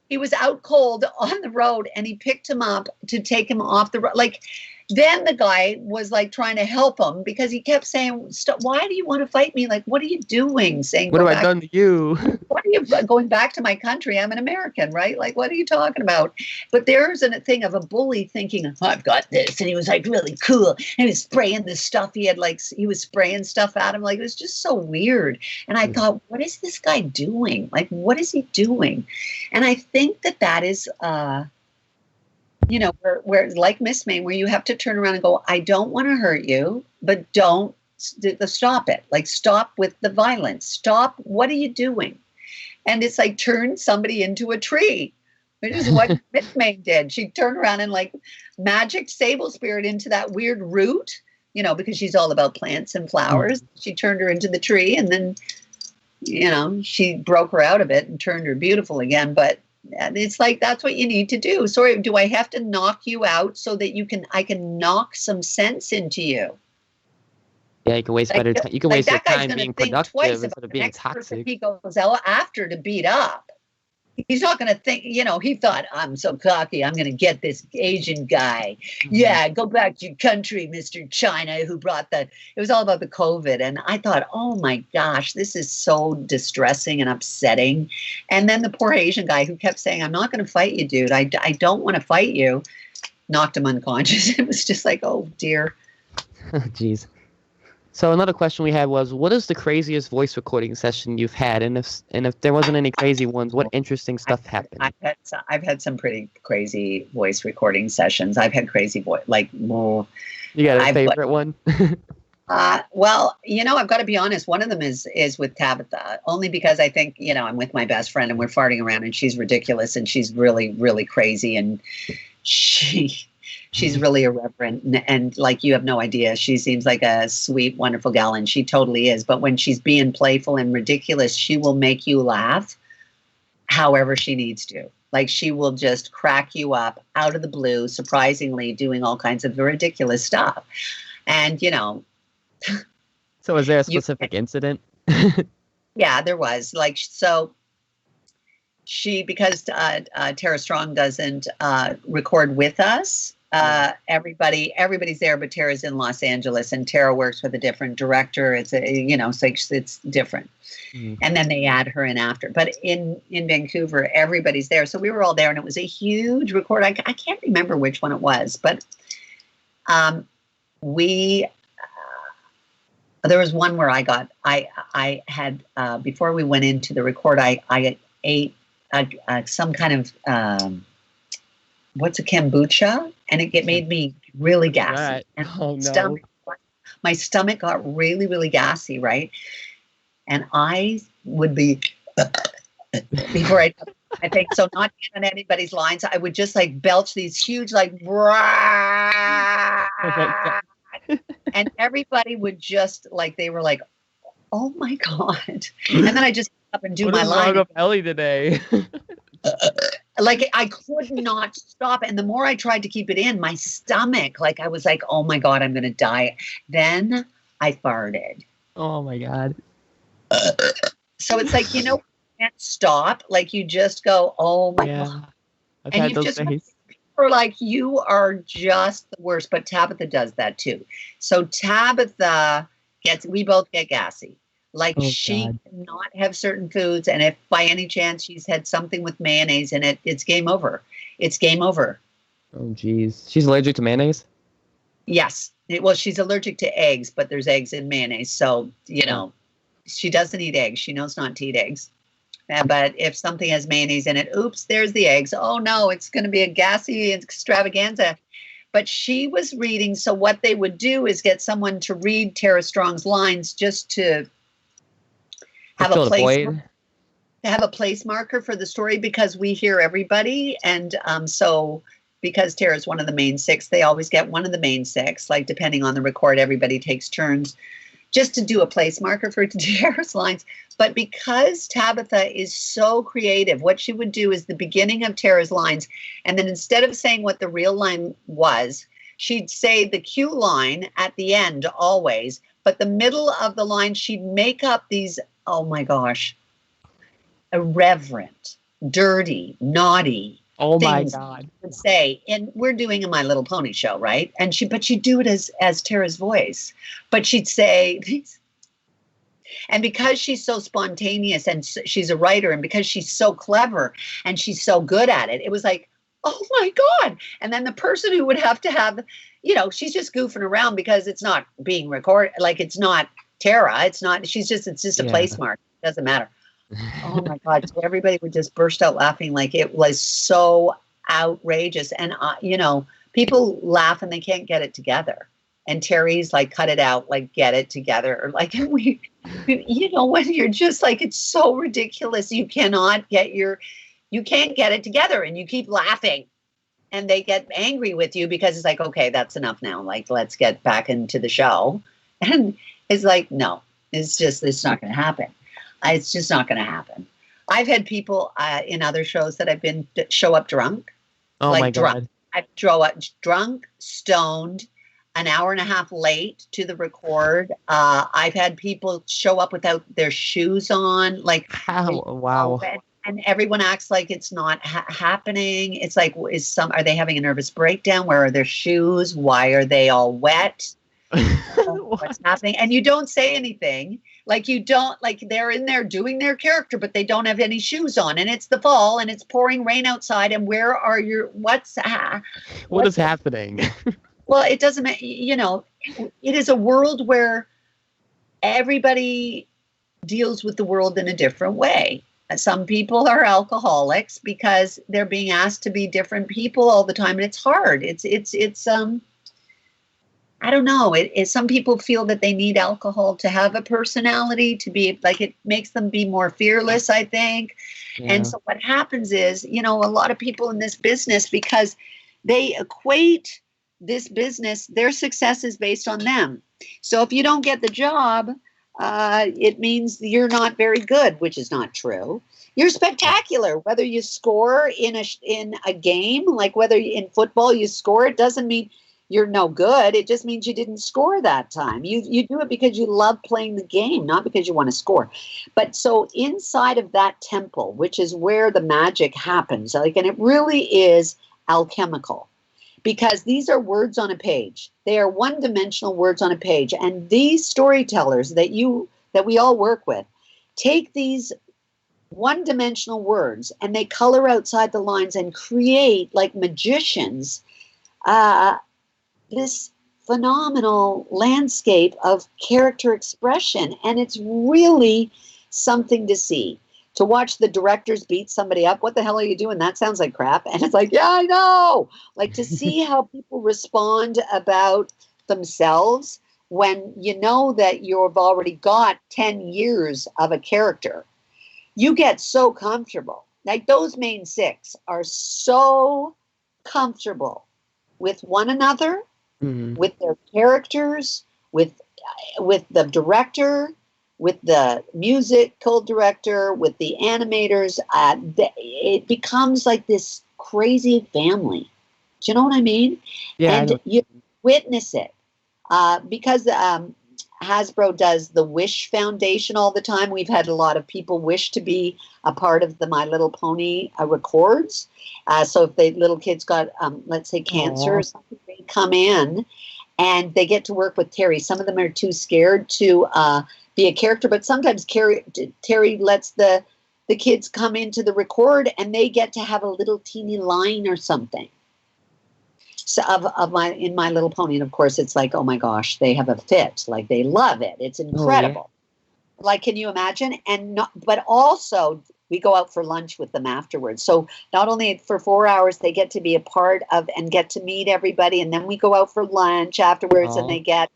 he was out cold on the road, and he picked him up to take him off the road. Like, then the guy was like trying to help him because he kept saying, "Stop, why do you want to fight me? Like, what are you doing?" Saying, "What have I done to you?" "What are you going back to my country? I'm an American, right? Like, what are you talking about?" But there's a thing of a bully thinking, "I've got this," and he was like really cool, and he was spraying this stuff. He was spraying stuff at him. Like, it was just so weird. And I thought, what is this guy doing? Like, what is he doing? And I think that is where like Mistmane, where you have to turn around and go, "I don't want to hurt you, but don't stop it. Like, stop with the violence. Stop. What are you doing?" And it's like, turn somebody into a tree, which is what Mistmane did. She turned around and like magic Sable Spirit into that weird root, because she's all about plants and flowers. She turned her into the tree, and then, she broke her out of it and turned her beautiful again. But it's like, that's what you need to do. Sorry, do I have to knock you out so that I can knock some sense into you? Yeah, you can waste better time. You can waste your time being productive instead of being toxic. He goes out after to beat up. he's not going to think, he thought, I'm so cocky. I'm going to get this Asian guy. Mhm. Yeah, go back to your country, Mr. China, who brought that. It was all about the COVID. And I thought, oh my gosh, this is so distressing and upsetting. And then the poor Asian guy who kept saying, I'm not going to fight you, dude. I don't want to fight you. Knocked him unconscious. It was just like, oh dear. Jeez. So another question we had was, what is the craziest voice recording session you've had? And if there wasn't any crazy ones, what interesting stuff happened? I've had some pretty crazy voice recording sessions. I've had crazy voice, like, well, You got a favorite one? well, I've got to be honest. One of them is with Tabitha, only because I think, I'm with my best friend and we're farting around and she's ridiculous and she's really, really crazy and she's really irreverent and like you have no idea. She seems like a sweet, wonderful gal, and she totally is. But when she's being playful and ridiculous, she will make you laugh however she needs to. Like she will just crack you up out of the blue, surprisingly doing all kinds of ridiculous stuff. And, So is there a specific incident? Yeah, there was. Like, so because Tara Strong doesn't record with us, everybody's there, but Tara's in Los Angeles and Tara works with a different director. It's it's different. Mm-hmm. And then they add her in after. But in Vancouver, everybody's there. So we were all there and it was a huge record. I can't remember which one it was, but there was one where I had before we went into the record, I ate some kind of what's a kombucha, and it made me really gassy. Right. And no. My stomach got really, really gassy, right? And I would be before I think so, not on anybody's lines. I would just like belch these huge like, and everybody would just like they were like, oh my god! And then I just up and do my line. What is wrong with Elley today? Like I could not stop. And the more I tried to keep it in, my stomach, like I was like, oh my God, I'm going to die. Then I farted. Oh my God. So it's like, you can't stop. Like you just go, oh my God. I've had those days. Or like you are just the worst. But Tabitha does that too. So Tabitha we both get gassy. Like she cannot have certain foods, and if by any chance she's had something with mayonnaise in it, it's game over. It's game over. Oh, geez. She's allergic to mayonnaise? Yes. Well, she's allergic to eggs, but there's eggs in mayonnaise. So, she doesn't eat eggs. She knows not to eat eggs. But if something has mayonnaise in it, oops, there's the eggs. Oh, no, it's going to be a gassy extravaganza. But she was reading. So what they would do is get someone to read Tara Strong's lines just to have a place marker for the story, because we hear everybody. And so because Tara's one of the main six, they always get one of the main six, like depending on the record, everybody takes turns just to do a place marker for Tara's lines. But because Tabitha is so creative, what she would do is the beginning of Tara's lines, and then instead of saying what the real line was, she'd say the cue line at the end always, but the middle of the line, she'd make up these, oh my gosh, irreverent, dirty, naughty things. My God. Would say, and we're doing a My Little Pony show, right? And but she'd do it as Tara's voice, but she'd say these. And because she's so spontaneous and she's a writer, and because she's so clever and she's so good at it, it was like, oh my God. And then the person who would have to have, she's just goofing around because it's not being recorded. Like it's not Tara. It's just a place mark. It doesn't matter. Oh my God. So everybody would just burst out laughing. Like it was so outrageous. And, people laugh and they can't get it together. And Terry's like, cut it out, like get it together. Or like, when you're just like, it's so ridiculous. You can't get it together, and you keep laughing and they get angry with you because it's like, okay, that's enough now. Like, let's get back into the show. And it's like, no, it's not going to happen. It's just not going to happen. I've had people in other shows that I've been show up drunk. Oh my God. I show up drunk, stoned, an hour and a half late to the record. I've had people show up without their shoes on. Like, how? Wow. and everyone acts like it's not happening. It's like, are they having a nervous breakdown? Where are their shoes? Why are they all wet? What's happening? And you don't say anything. Like you don't, like they're in there doing their character, but they don't have any shoes on, and it's the fall, and it's pouring rain outside. And where are your what is happening? Well, it doesn't matter. It is a world where everybody deals with the world in a different way. Some people are alcoholics because they're being asked to be different people all the time, and it's hard. It's I don't know. Some people feel that they need alcohol to have a personality, to be like, it makes them be more fearless, I think. Yeah. And so what happens is, a lot of people in this business, because they equate this business, their success is based on them. So if you don't get the job, it means you're not very good, which is not true. You're spectacular. Whether you score in a game, like whether in football you score, it doesn't mean you're no good. It just means you didn't score that time. You do it because you love playing the game, not because you want to score. But so inside of that temple, which is where the magic happens, and it really is alchemical, because these are words on a page. They are one-dimensional words on a page. And these storytellers that we all work with take these one-dimensional words and they color outside the lines and create, like magicians, this phenomenal landscape of character expression. And it's really something to see. To watch the directors beat somebody up, what the hell are you doing? That sounds like crap. And it's like, yeah, I know. Like, to see how people respond about themselves when you know that you've already got 10 years of a character. You get so comfortable. Like, those main six are so comfortable with one another, with their characters, with the director, with the musical director, with the animators. It becomes like this crazy family. Do you know what I mean? Yeah, and you witness it because Hasbro does the Wish Foundation all the time. We've had a lot of people wish to be a part of the My Little Pony records. So if little kids got, let's say, cancer or something, they come in and they get to work with Terry. Some of them are too scared to be a character, but sometimes Terry lets the kids come into the record and they get to have a little teeny line or something. So in My Little Pony, and of course it's like, oh my gosh, they have a fit, like they love it. It's incredible. Oh, yeah. Like, can you imagine? But also we go out for lunch with them afterwards. So not only for 4 hours, they get to be a part of and get to meet everybody, and then we go out for lunch afterwards, and they get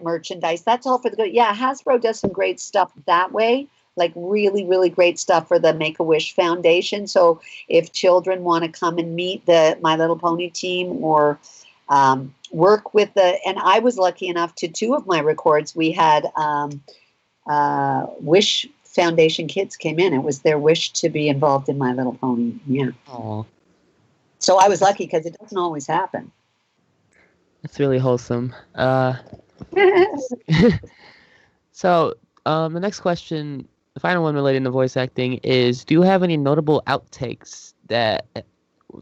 merchandise. That's all for the good. Yeah, Hasbro does some great stuff that way, like really, really great stuff for the Make-A-Wish Foundation. So if children want to come and meet the My Little Pony team or work with and I was lucky enough to 2 of my records, we had Wish Foundation kids came in. It was their wish to be involved in My Little Pony. Yeah. Aww. So I was lucky because it doesn't always happen. That's really wholesome. So the next question, the final one relating to voice acting, is: do you have any notable outtakes that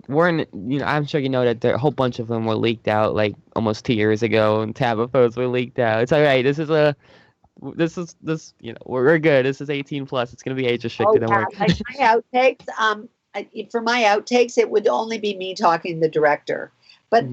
weren't, I'm sure you know that a whole bunch of them were leaked out like almost 2 years ago, and tabaphones were leaked out. It's all right. We're good. This is 18 plus. It's going to be age restricted. Oh, yeah. Like my outtakes, for my outtakes, it would only be me talking to the director. But,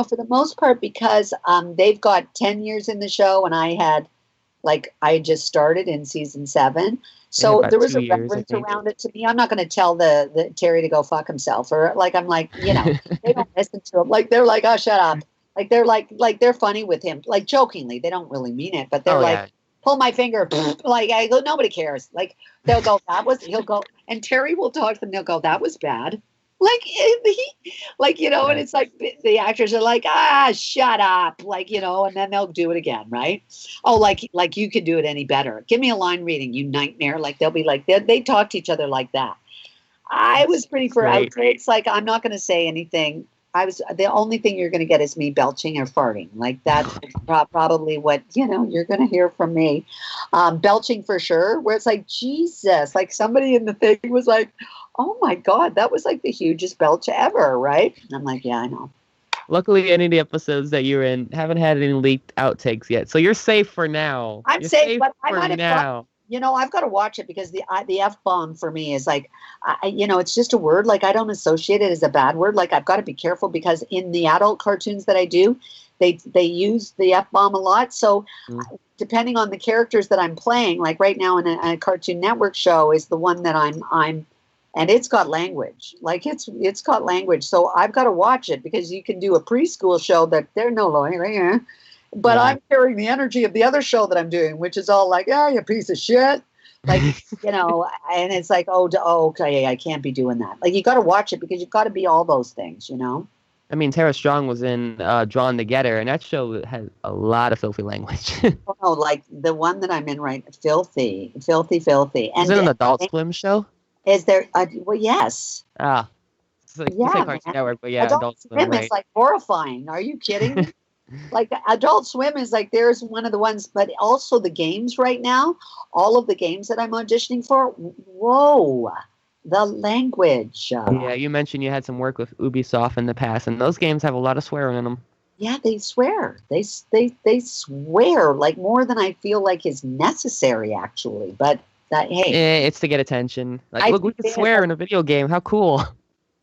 for the most part, because they've got 10 years in the show and I just started in season 7. So there was a reference around it to me. I'm not going to tell the Terry to go fuck himself, or I'm like, they don't listen to him. Like, they're like, oh, shut up. Like, they're funny with him, like jokingly. They don't really mean it, but they're pull my finger. Like, I go, nobody cares. Like, they'll go, he'll go, and Terry will talk to them. They'll go, that was bad. And it's like the actors are like, shut up. And then they'll do it again. Right. Oh, like you could do it any better. Give me a line reading, you nightmare. Like, they'll be like, they talk to each other like that. I was pretty for outtakes. Like, I'm not going to say anything. the only thing you're going to get is me belching or farting. Like that's probably what, you're going to hear from me. Belching for sure, where it's like, Jesus, like somebody in the thing was like, oh my God, that was like the hugest belch ever, right? And I'm like, yeah, I know. Luckily, any of the episodes that you're in haven't had any leaked outtakes yet, so you're safe for now. I'm you're safe, but I for might have now. I've got to watch it because the F-bomb for me is like, it's just a word. Like I don't associate it as a bad word. Like I've got to be careful because in the adult cartoons that I do, they use the F-bomb a lot. So depending on the characters that I'm playing, like right now in a Cartoon Network show is the one that I'm, and it's got language. Like it's got language. So I've got to watch it because you can do a preschool show that they're no longer. But I'm carrying the energy of the other show that I'm doing, which is all like, you piece of shit. Like, and it's like, okay, I can't be doing that. Like, you got to watch it because you've got to be all those things, I mean, Tara Strong was in Drawn Together, and that show has a lot of filthy language. Oh, like the one that I'm in, right? Filthy. And is it an Adult Swim show? Is there? Well, yes. It's like, you say Cartoon Network, but Adult Swim, right? Is like horrifying. Are you kidding me? Like Adult Swim is like, there's one of the ones, but also the games right now, all of the games that I'm auditioning for, whoa, the language. Yeah, you mentioned you had some work with Ubisoft in the past, and those games have a lot of swearing in them. Yeah, they swear. They swear like more than I feel like is necessary, actually. But hey, it's to get attention. Like, look, we can swear in a video game. How cool.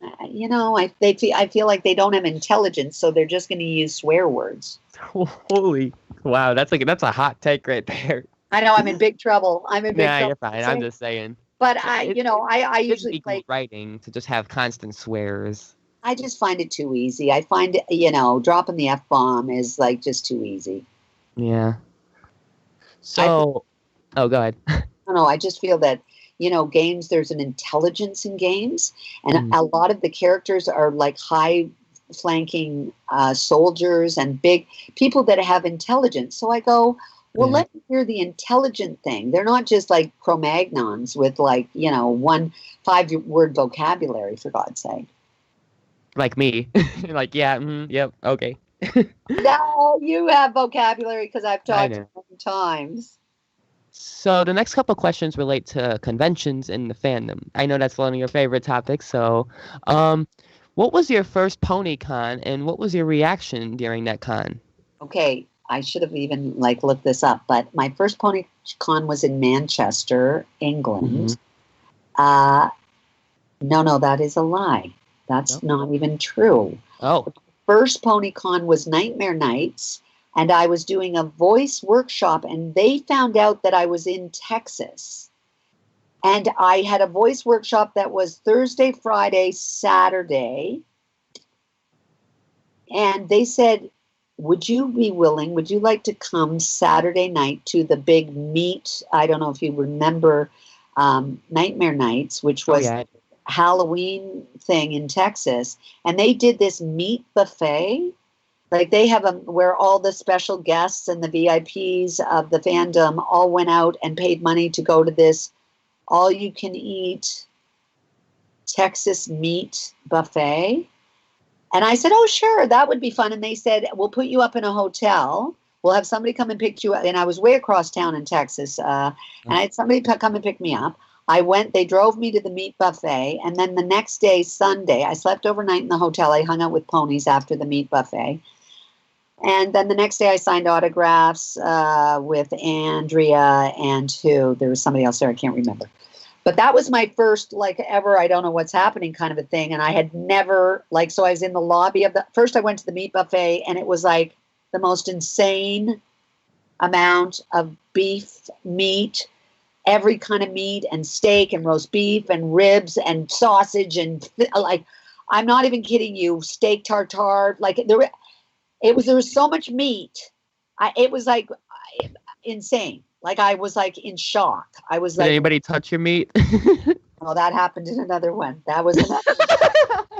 I feel like they don't have intelligence, so they're just going to use swear words. Holy wow, that's a hot take right there. I know I'm in big trouble. Yeah, you're fine. I'm just saying. But I usually play writing to just have constant swears. I just find it too easy. I find it, dropping the F-bomb is like just too easy. Yeah. So, go ahead. No, I just feel that. Games, there's an intelligence in games, and a lot of the characters are like high flanking soldiers and big people that have intelligence. So I go, well, let me hear the intelligent thing. They're not just like Cro-Magnons with like, 1 5-word vocabulary, for God's sake. Like me. Like, yep, okay. No, you have vocabulary because I've talked to you many times. So the next couple of questions relate to conventions in the fandom. I know that's one of your favorite topics. So what was your first PonyCon and what was your reaction during that con? Okay, I should have even looked this up, but my first PonyCon was in Manchester, England. No, that is a lie. That's not even true. The first PonyCon was Nightmare Nights. And I was doing a voice workshop, and they found out that I was in Texas. And I had a voice workshop that was Thursday, Friday, Saturday. And they said, would you like to come Saturday night to the big meet? I don't know if you remember Nightmare Nights, which was Halloween thing in Texas. And they did this meat buffet. Like they have where all the special guests and the VIPs of the fandom all went out and paid money to go to this all-you-can-eat Texas meat buffet. And I said, oh, sure, that would be fun. And they said, we'll put you up in a hotel. We'll have somebody come and pick you up. And I was way across town in Texas. And I had somebody come and pick me up. I went, they drove me to the meat buffet. And then the next day, Sunday, I slept overnight in the hotel. I hung out with ponies after the meat buffet. And then the next day I signed autographs with Andrea and there was somebody else there, I can't remember. But that was my first ever, I don't know what's happening kind of a thing. And I had never, so I was in the lobby of first I went to the meat buffet and it was the most insane amount of beef, meat, every kind of meat and steak and roast beef and ribs and sausage and I'm not even kidding you, steak tartare, there was so much meat. It was insane. I was in shock. I was Did anybody touch your meat? Oh, that happened in another one. That was another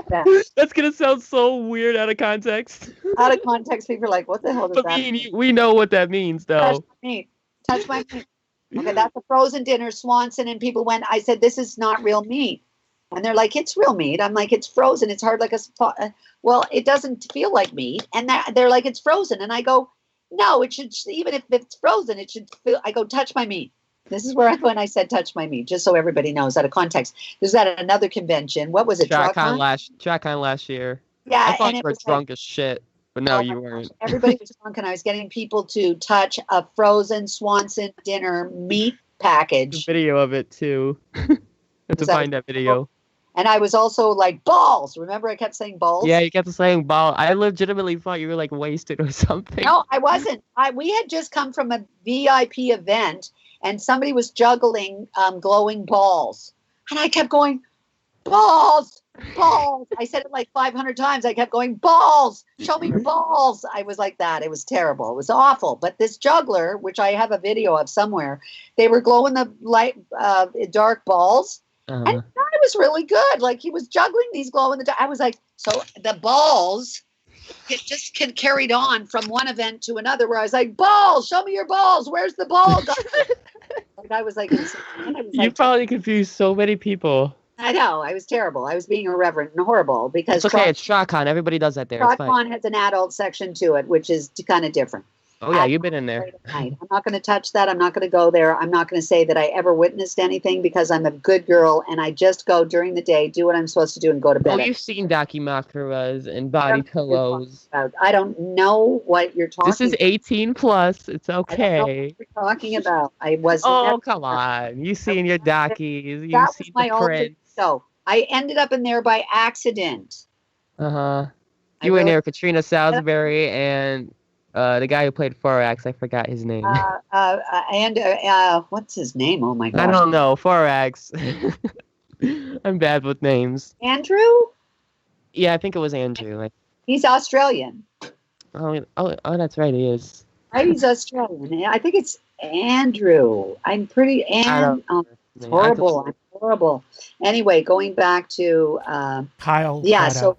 one. That's gonna sound so weird out of context. Out of context, people are like, "What the hell does that mean?" We know what that means, though. Touch my meat. Okay, that's a frozen dinner, Swanson, and people went. I said, "This is not real meat." And they're like, it's real meat. I'm like, it's frozen. It's hard like well, it doesn't feel like meat. And they're like, it's frozen. And I go, no, it should, even if it's frozen, it should feel, I go, touch my meat. This is when I said touch my meat, just so everybody knows out of context. There's at another convention. What was it? TrackCon last year. Yeah. I thought and you were drunk as shit, but no, you weren't. Everybody was drunk, and I was getting people to touch a frozen Swanson dinner meat package. Video of it too. Have to find that video. And I was also like, balls. Remember I kept saying balls? Yeah, you kept saying ball. I legitimately thought you were like wasted or something. No, I wasn't. We had just come from a VIP event, and somebody was juggling glowing balls. And I kept going, balls, balls. I said it like 500 times. I kept going, balls, show me your balls. I was like that. It was terrible. It was awful. But this juggler, which I have a video of somewhere, they were glowing the light, dark balls. And the guy was really good. Like, he was juggling these glow in the dark. I was like, so the balls, it just carried on from one event to another, where I was like, balls, show me your balls. Where's the ball? Like, I was like, you probably confused so many people. I know. I was terrible. I was being irreverent and horrible because it's okay. It's TrackCon. Everybody does that there. TrackCon has an adult section to it, which is kind of different. Oh, yeah, you've been in there. I'm not going to touch that. I'm not going to go there. I'm not going to say that I ever witnessed anything, because I'm a good girl and I just go during the day, do what I'm supposed to do, and go to bed. Oh, you've seen Dakimakuras and body pillows. I don't know what you're talking about. This is 18 plus. It's okay. I don't know what you're talking about. I was. Oh, come on. You've seen your Dakis. You've seen the prints. So I ended up in there by accident. You were in there with Katrina Salisbury and the guy who played Forax. I forgot his name. What's his name? Oh my god. I don't know. Forax. I'm bad with names. Andrew? Yeah, I think it was Andrew. He's Australian. Oh, that's right. He is. Right, he's Australian. I think it's Andrew. I'm pretty. It's horrible. I'm horrible. Anyway, going back to Kyle. Yeah, so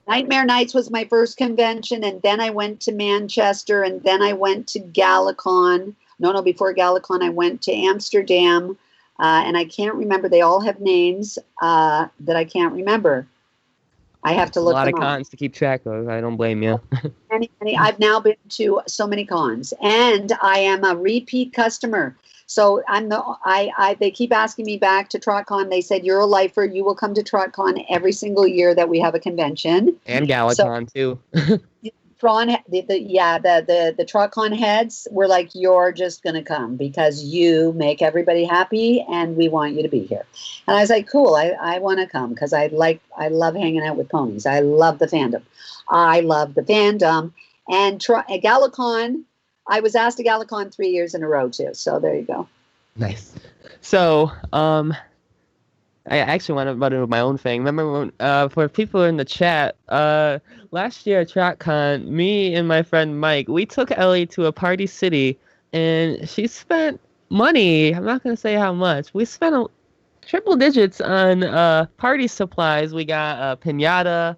Nightmare Nights was my first convention, and then I went to Manchester, and then I went to Galacon. No, before Galacon, I went to Amsterdam, and I can't remember. They all have names that I can't remember. I have to look them up. A lot of cons to keep track of. I don't blame you. I've now been to so many cons, and I am a repeat customer. So they keep asking me back to TrotCon. They said, you're a lifer. You will come to TrotCon every single year that we have a convention. And Galacon too. The TrotCon heads were like, you're just going to come because you make everybody happy and we want you to be here. And I was like, cool, I want to come because I love hanging out with ponies. I love the fandom. And Galacon, I was asked to Galacon 3 years in a row too. So there you go. Nice. So, I actually want to run into my own thing. Remember when, for people in the chat, last year at TrackCon, me and my friend Mike, we took Elley to a party city, and she spent money. I'm not going to say how much. We spent triple digits on party supplies. We got a piñata,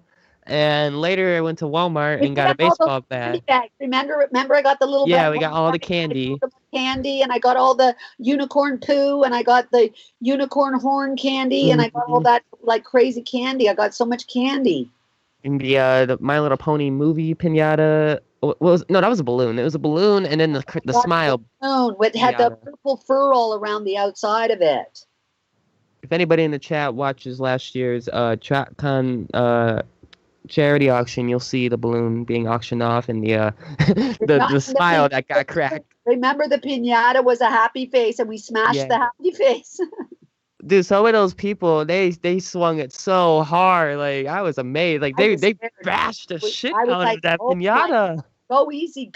and later I went to Walmart and got a baseball bat. Remember I got the little bag. We got all the candy. And I got all the unicorn poo, and I got the unicorn horn candy, and I got all that like crazy candy. I got so much candy. And the My Little Pony movie piñata. That was a balloon. It was a balloon, and then the smile balloon with had the purple fur all around the outside of it. If anybody in the chat watches last year's TrackCon charity auction, you'll see the balloon being auctioned off and the smile that got cracked. Remember, the piñata was a happy face, and we smashed the happy face. Dude, some of those people, they swung it so hard. Like, I was amazed. Like, they bashed the shit out of that piñata. Go easy.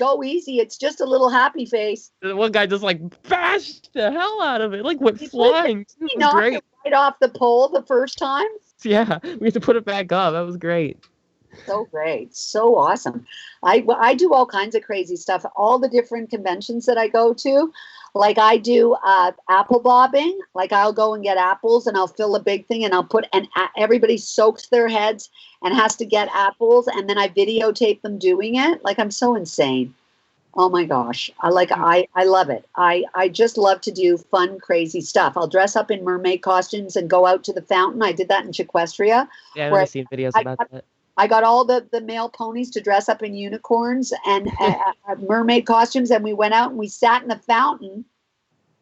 It's just a little happy face. The one guy just like bashed the hell out of it. Like, went flying. He knocked it right off the pole the first time. Yeah, we had to put it back up. That was great. So great. So awesome. I do all kinds of crazy stuff. All the different conventions that I go to. Like I do apple bobbing. Like I'll go and get apples and I'll fill a big thing and I'll put, and everybody soaks their heads and has to get apples. And then I videotape them doing it. Like I'm so insane. Oh my gosh. I love it. I just love to do fun, crazy stuff. I'll dress up in mermaid costumes and go out to the fountain. I did that in Chiquestria, Yeah, I've where only seen videos I about got, that. I got all the male ponies to dress up in unicorns and mermaid costumes, and we went out and we sat in the fountain.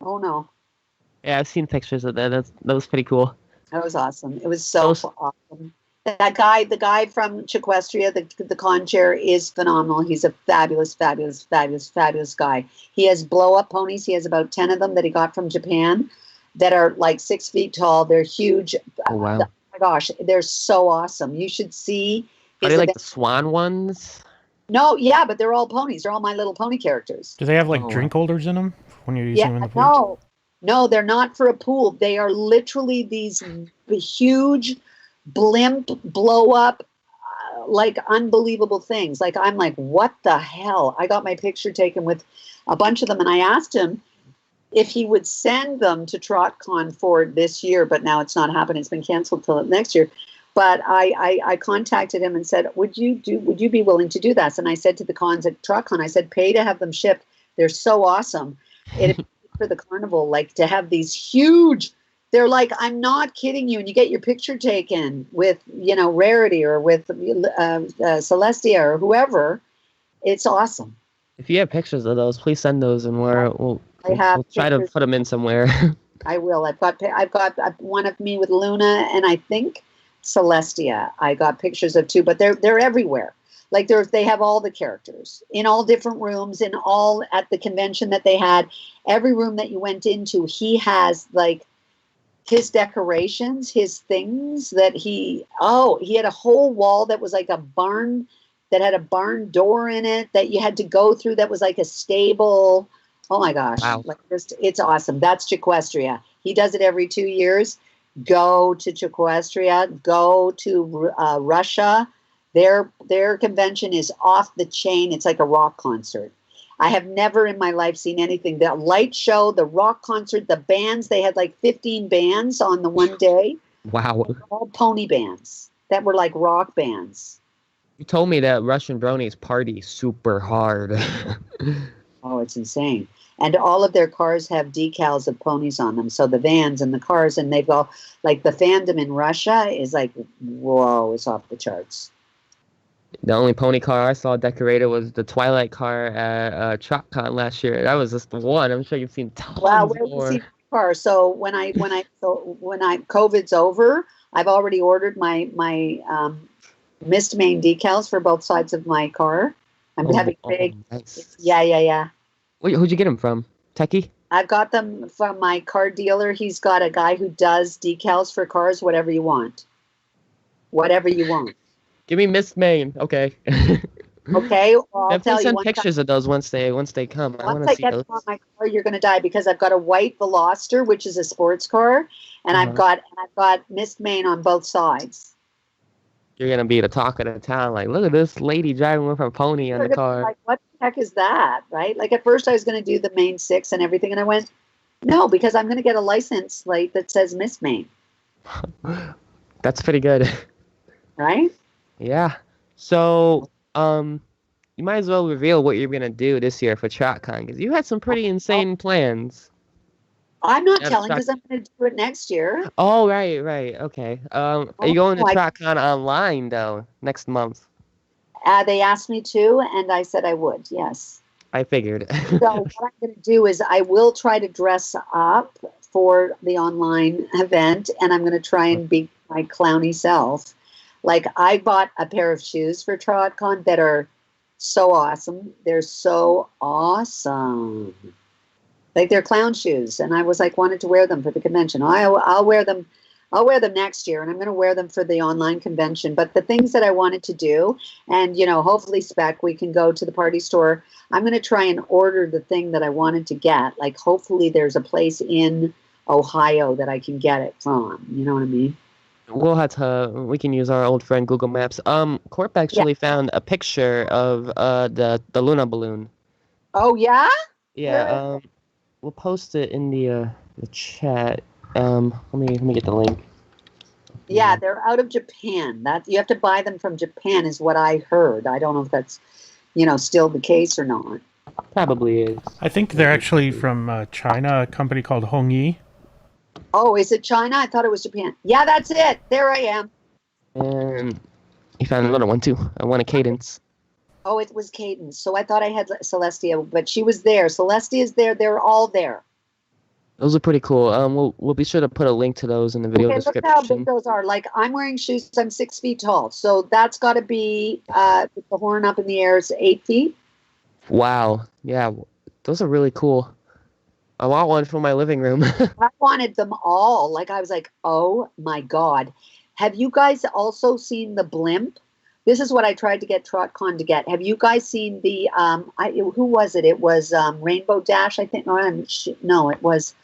Oh no, Yeah, I've seen pictures of that. That was pretty cool. that was awesome. It was so Those, awesome. That guy, the guy from Chiquestria, the con chair, is phenomenal. He's a fabulous, fabulous, fabulous, fabulous guy. He has blow up ponies. He has about 10 of them that he got from Japan that are like 6 feet tall. They're huge. oh wow. Oh my gosh, they're so awesome. You should see Are his they like event. the swan ones? No, yeah, but they're all ponies. They're all My Little Pony characters. Do they have like Oh, drink holders in them when you're using Yeah, them in the pool? no, no, they're not for a pool. They are literally these huge blimp blow up, like unbelievable things. Like I'm like, what the hell? I got my picture taken with a bunch of them, and I asked him if he would send them to TrotCon for this year, but now it's not happening. It's been canceled till next year. But I contacted him and said, would you be willing to do this? And I said to the cons at TrotCon, I said, pay to have them shipped. They're so awesome. It for the carnival, like to have these huge. They're like, I'm not kidding you. And you get your picture taken with, Rarity or with Celestia or whoever. It's awesome. If you have pictures of those, please send those, and we'll try to put them in somewhere. I will. I've got one of me with Luna, and I think Celestia. I got pictures of too, but they're everywhere. Like they have all the characters in all different rooms, in all at the convention that they had. Every room that you went into, he has like his decorations, his things that he had a whole wall that was like a barn that had a barn door in it that you had to go through that was like a stable. Oh my gosh. Wow. It's awesome. That's Chiquestria. He does it every 2 years. Go to Chiquestria, go to Russia. Their convention is off the chain. It's like a rock concert. I have never in my life seen anything. The light show, the rock concert, the bands, they had like 15 bands on the one day. Wow. All pony bands that were like rock bands. You told me that Russian bronies party super hard. Oh, it's insane. And all of their cars have decals of ponies on them. So the vans and the cars, and they've all, like the fandom in Russia is like, whoa, it's off the charts. The only pony car I saw decorated was the Twilight car at TrotCon last year. That was just the one. I'm sure you've seen tons where more. you see my car? So when COVID's over, I've already ordered my Mistmane decals for both sides of my car. I'm having big. Nice. Yeah. Who'd you get them from? Techie? I've got them from my car dealer. He's got a guy who does decals for cars. Whatever you want. Give me Mistmane. Okay. Okay. Well, I'll Definitely tell you send one pictures of those once they come. I want Once to I see get those. them on my car, you're going to die because I've got a white Veloster, which is a sports car, and I've got Mistmane on both sides. You're gonna be the talk of the town. Like, look at this lady driving with her pony on the car. Like, what the heck is that, right? Like at first I was going to do the main 6 and everything, and I went, no, because I'm going to get a license plate that says Mistmane. That's pretty good. Right? Yeah. So, you might as well reveal what you're gonna do this year for TrotCon, because you had some pretty insane plans. I'm not telling because I'm going to do it next year. Oh, right. Okay. Are you going to TrotCon online though next month? They asked me to, and I said I would. Yes. I figured. So what I'm going to do is I will try to dress up for the online event, and I'm going to try and be my clowny self. Like I bought a pair of shoes for TrotCon that are so awesome. They're so awesome. Like they're clown shoes, and I was like wanted to wear them for the convention. I'll wear them. I'll wear them next year, and I'm going to wear them for the online convention. But the things that I wanted to do, and hopefully, Spec, we can go to the party store. I'm going to try and order the thing that I wanted to get. Like hopefully, there's a place in Ohio that I can get it from. You know what I mean? We'll have to. We can use our old friend Google Maps. Corp actually found a picture of the Luna balloon. Oh yeah. Yeah. We'll post it in the chat. Let me get the link. Yeah, they're out of Japan. That you have to buy them from Japan is what I heard. I don't know if that's still the case or not. Probably is. I think they're actually from China, a company called Hongyi. Oh, is it China? I thought it was Japan. Yeah, that's it. There I am. And you found another one too. I want a Cadence. Oh, it was Cadence. So I thought I had Celestia, but she was there. Celestia is there. They're all there. Those are pretty cool. We'll be sure to put a link to those in the video Okay, look how big description. those are. Like, I'm wearing shoes. I'm 6 feet tall. So that's got to be, with the horn up in the air, is 8 feet. Wow. Yeah, those are really cool. I want one for my living room. I wanted them all. Like, I was like, oh my God. Have you guys also seen the blimp? This is what I tried to get TrotCon to get. Have you guys seen the, who was it? It was Rainbow Dash, I think. No, it was,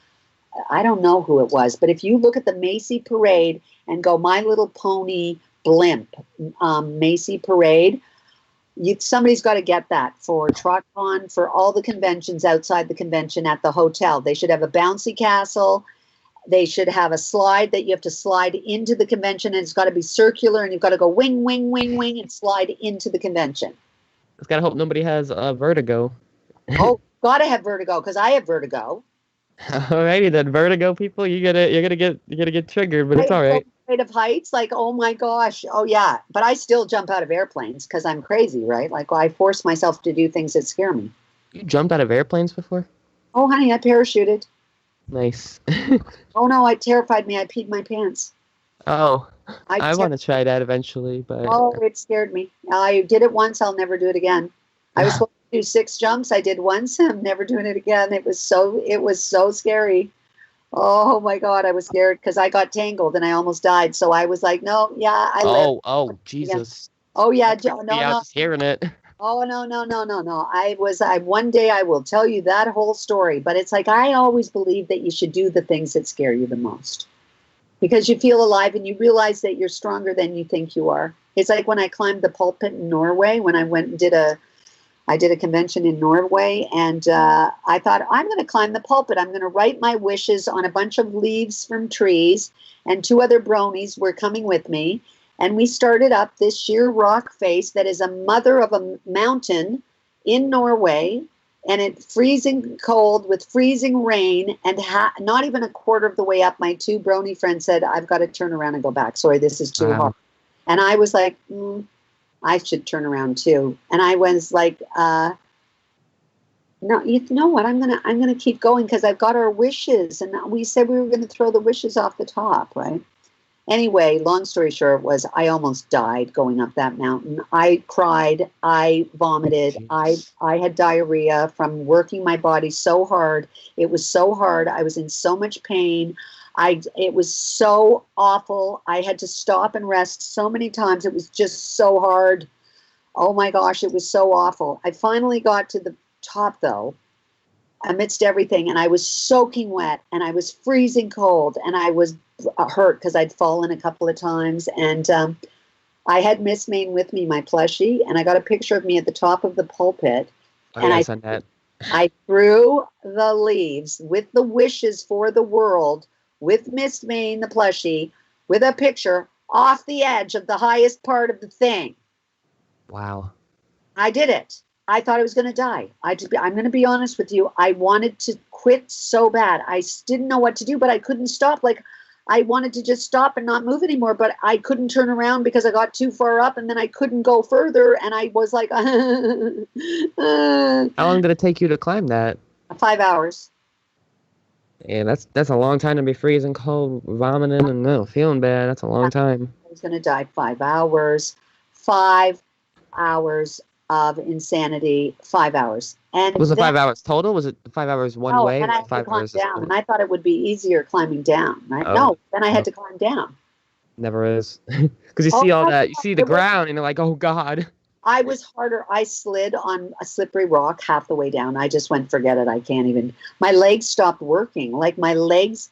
I don't know who it was. But if you look at the Macy Parade and go My Little Pony blimp, Macy Parade, somebody's got to get that for TrotCon, for all the conventions outside the convention at the hotel. They should have a bouncy castle. They should have a slide that you have to slide into the convention, and it's got to be circular, and you've got to go wing, wing, wing, wing, and slide into the convention. Just gotta hope nobody has vertigo. Oh, gotta have vertigo, because I have vertigo. Alrighty then, vertigo people, you're gonna get triggered, but it's all right. Afraid of heights, like, oh my gosh, oh yeah. But I still jump out of airplanes because I'm crazy, right? Like, I force myself to do things that scare me. You jumped out of airplanes before? Oh, honey, I parachuted. Nice. Oh no, it terrified me. I peed my pants. Oh, I want to try that eventually, but oh, it scared me. I did it once. I'll never do it again. I was supposed to do 6 jumps. I did once. I'm never doing it again. It was so scary. Oh my God, I was scared because I got tangled and I almost died. So I was like, no, yeah, I live. Oh, Jesus. Oh yeah, no. Just hearing it. Oh no. One day I will tell you that whole story. But it's like, I always believe that you should do the things that scare you the most, because you feel alive and you realize that you're stronger than you think you are. It's like when I climbed the pulpit in Norway, when I went and I did a convention in Norway, and I thought, I'm going to climb the pulpit. I'm going to write my wishes on a bunch of leaves from trees, and 2 other bronies were coming with me. And we started up this sheer rock face that is a mother of a mountain in Norway, and it's freezing cold with freezing rain, and not even a quarter of the way up, my 2 brony friends said, I've got to turn around and go back. Sorry, this is too hard. And I was like, I should turn around too. And I was like, no, you know what? I'm gonna keep going because I've got our wishes, and we said we were going to throw the wishes off the top, right? Anyway, long story short was I almost died going up that mountain. I cried, I vomited, I had diarrhea from working my body so hard. It was so hard. I was in so much pain. It was so awful. I had to stop and rest so many times. It was just so hard. Oh my gosh, it was so awful. I finally got to the top though, amidst everything, and I was soaking wet, and I was freezing cold, and I was hurt because I'd fallen a couple of times, and I had Mistmane with me, my plushie, and I got a picture of me at the top of the pulpit, and I threw the leaves with the wishes for the world, with Mistmane, the plushie, with a picture off the edge of the highest part of the thing. Wow. I did it. I thought I was going to die. I'm going to be honest with you. I wanted to quit so bad. I didn't know what to do, but I couldn't stop. Like, I wanted to just stop and not move anymore, but I couldn't turn around because I got too far up, and then I couldn't go further. And I was like, How long did it take you to climb that? 5 hours. Yeah, that's a long time to be freezing cold, vomiting, and feeling bad. That's a long time. I was going to die. 5 hours. 5 hours of insanity. 5 hours. And was it 5 hours total? Was it 5 hours one way? And I had to climb down, and I thought it would be easier climbing down, right? Oh. No, then I had to climb down. Never is. Because you see all that, you see the ground, and you're like, oh God. I was harder. I slid on a slippery rock half the way down. I just went, forget it. I can't even. My legs stopped working. Like, my legs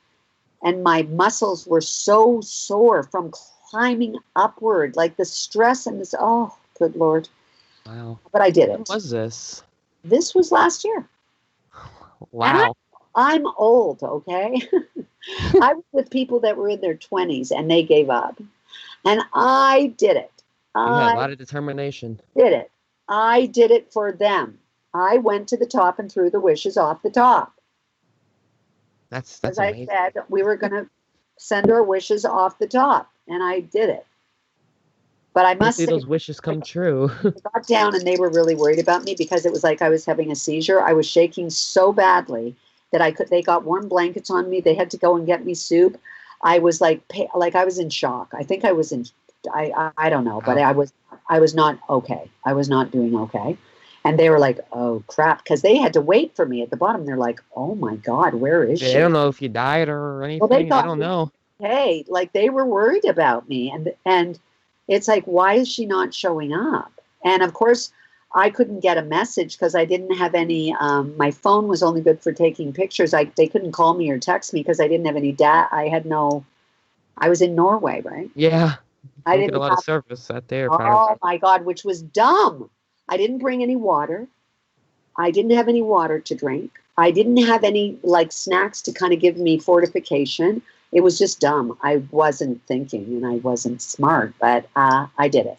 and my muscles were so sore from climbing upward. Like, the stress and this, oh, good Lord. Wow. But I did it. When was this? This was last year. Wow. I'm old, okay? I was with people that were in their 20s, and they gave up. And I did it. You had a lot of determination. Did it. I did it for them. I went to the top and threw the wishes off the top. That's As amazing. I said, we were going to send our wishes off the top, and I did it. But I must Hopefully say, those wishes come true. I got down and they were really worried about me because it was like I was having a seizure. I was shaking so badly that they got warm blankets on me. They had to go and get me soup. I was like I was in shock. I think I was I don't know, but Wow. I was not okay. I was not doing okay. And they were like, oh crap, because they had to wait for me at the bottom. They're like, oh my God, where is They she? don't know if you died or Well, they anything. They thought, don't know. hey, like they were worried about me, and it's like, why is she not showing up? And of course, I couldn't get a message because I didn't have any. My phone was only good for taking pictures. They couldn't call me or text me because I didn't have any data. I had no. I was in Norway, right? Yeah. I Don't get a didn't lot of have. service out there, Oh apparently. my God, which was dumb. I didn't bring any water. I didn't have any water to drink. I didn't have any like snacks to kind of give me fortification. It was just dumb. I wasn't thinking and I wasn't smart, but I did it.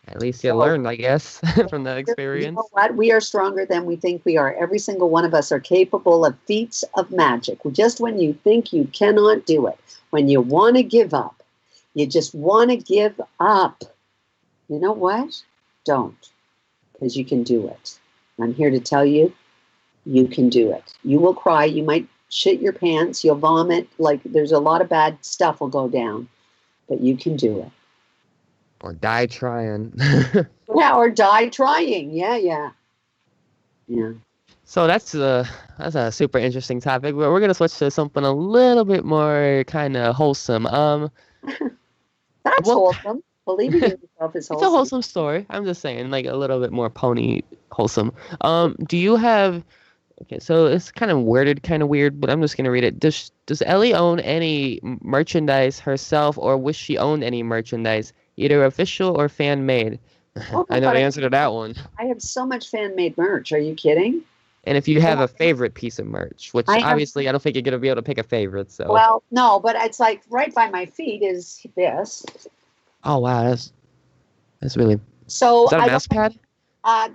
At least you So, learned, I guess, from that you know experience. what? We are stronger than we think we are. Every single one of us are capable of feats of magic. Just when you think you cannot do it, when you want to give up, you just want to give up. You know what? Don't, because you can do it. I'm here to tell you, you can do it. You will cry. You might shit your pants. You'll vomit. Like there's a lot of bad stuff will go down, but you can do it. Or die trying. Yeah, or die trying. Yeah. So that's a super interesting topic. We're gonna switch to something a little bit more kind of wholesome. That's What? wholesome. Believing in yourself is It's a wholesome. wholesome story. I'm just saying, like a little bit more pony wholesome. Do you have? Okay, so it's kind of worded, kind of weird, but I'm just gonna read it. Does Ellie own any merchandise herself, or wish she owned any merchandise, either official or fan made? Oh I my know God, the answer to that one. I have so much fan made merch. Are you kidding? And if you have a favorite piece of merch, which I have, obviously I don't think you're gonna be able to pick a favorite, so. well, no, but it's like right by my feet is this. Oh wow, that's really. So Is that a I mouse pad?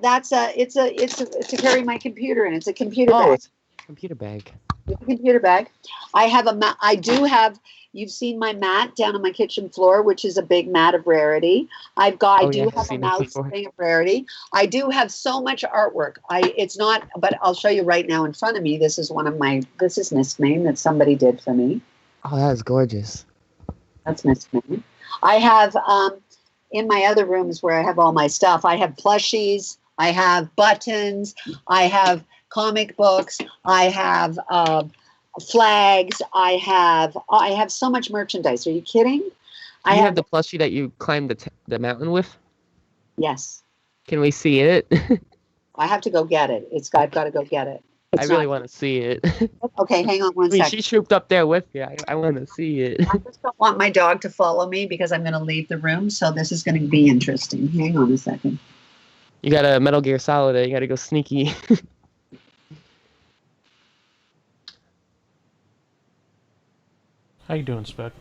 that's it's to carry my computer in. It's a computer Oh, bag. it's a computer bag. It's a computer bag. I have a mat. I do have. You've seen my mat down on my kitchen floor, which is a big mat of rarity. I Oh do yeah, I've have a seen that mouse before. thing of rarity. I do have so much artwork. It's not, but I'll show you right now in front of me. This is Mistmane that somebody did for me. Oh, that is gorgeous. That's Mistmane. I have in my other rooms where I have all my stuff. I have plushies. I have buttons. I have comic books. I have flags. I have so much merchandise. Are you kidding? Do I you have have the plushie that you climbed the mountain with? yes. Can we see it? I have to go get it. I've got to go get it. I really want to see it. Okay, hang on one I mean, second. she trooped up there with you. I want to see it. I just don't want my dog to follow me because I'm going to leave the room. So this is going to be interesting. Hang on a second. You got a Metal Gear Solid. You got to go sneaky. How you doing, Spec?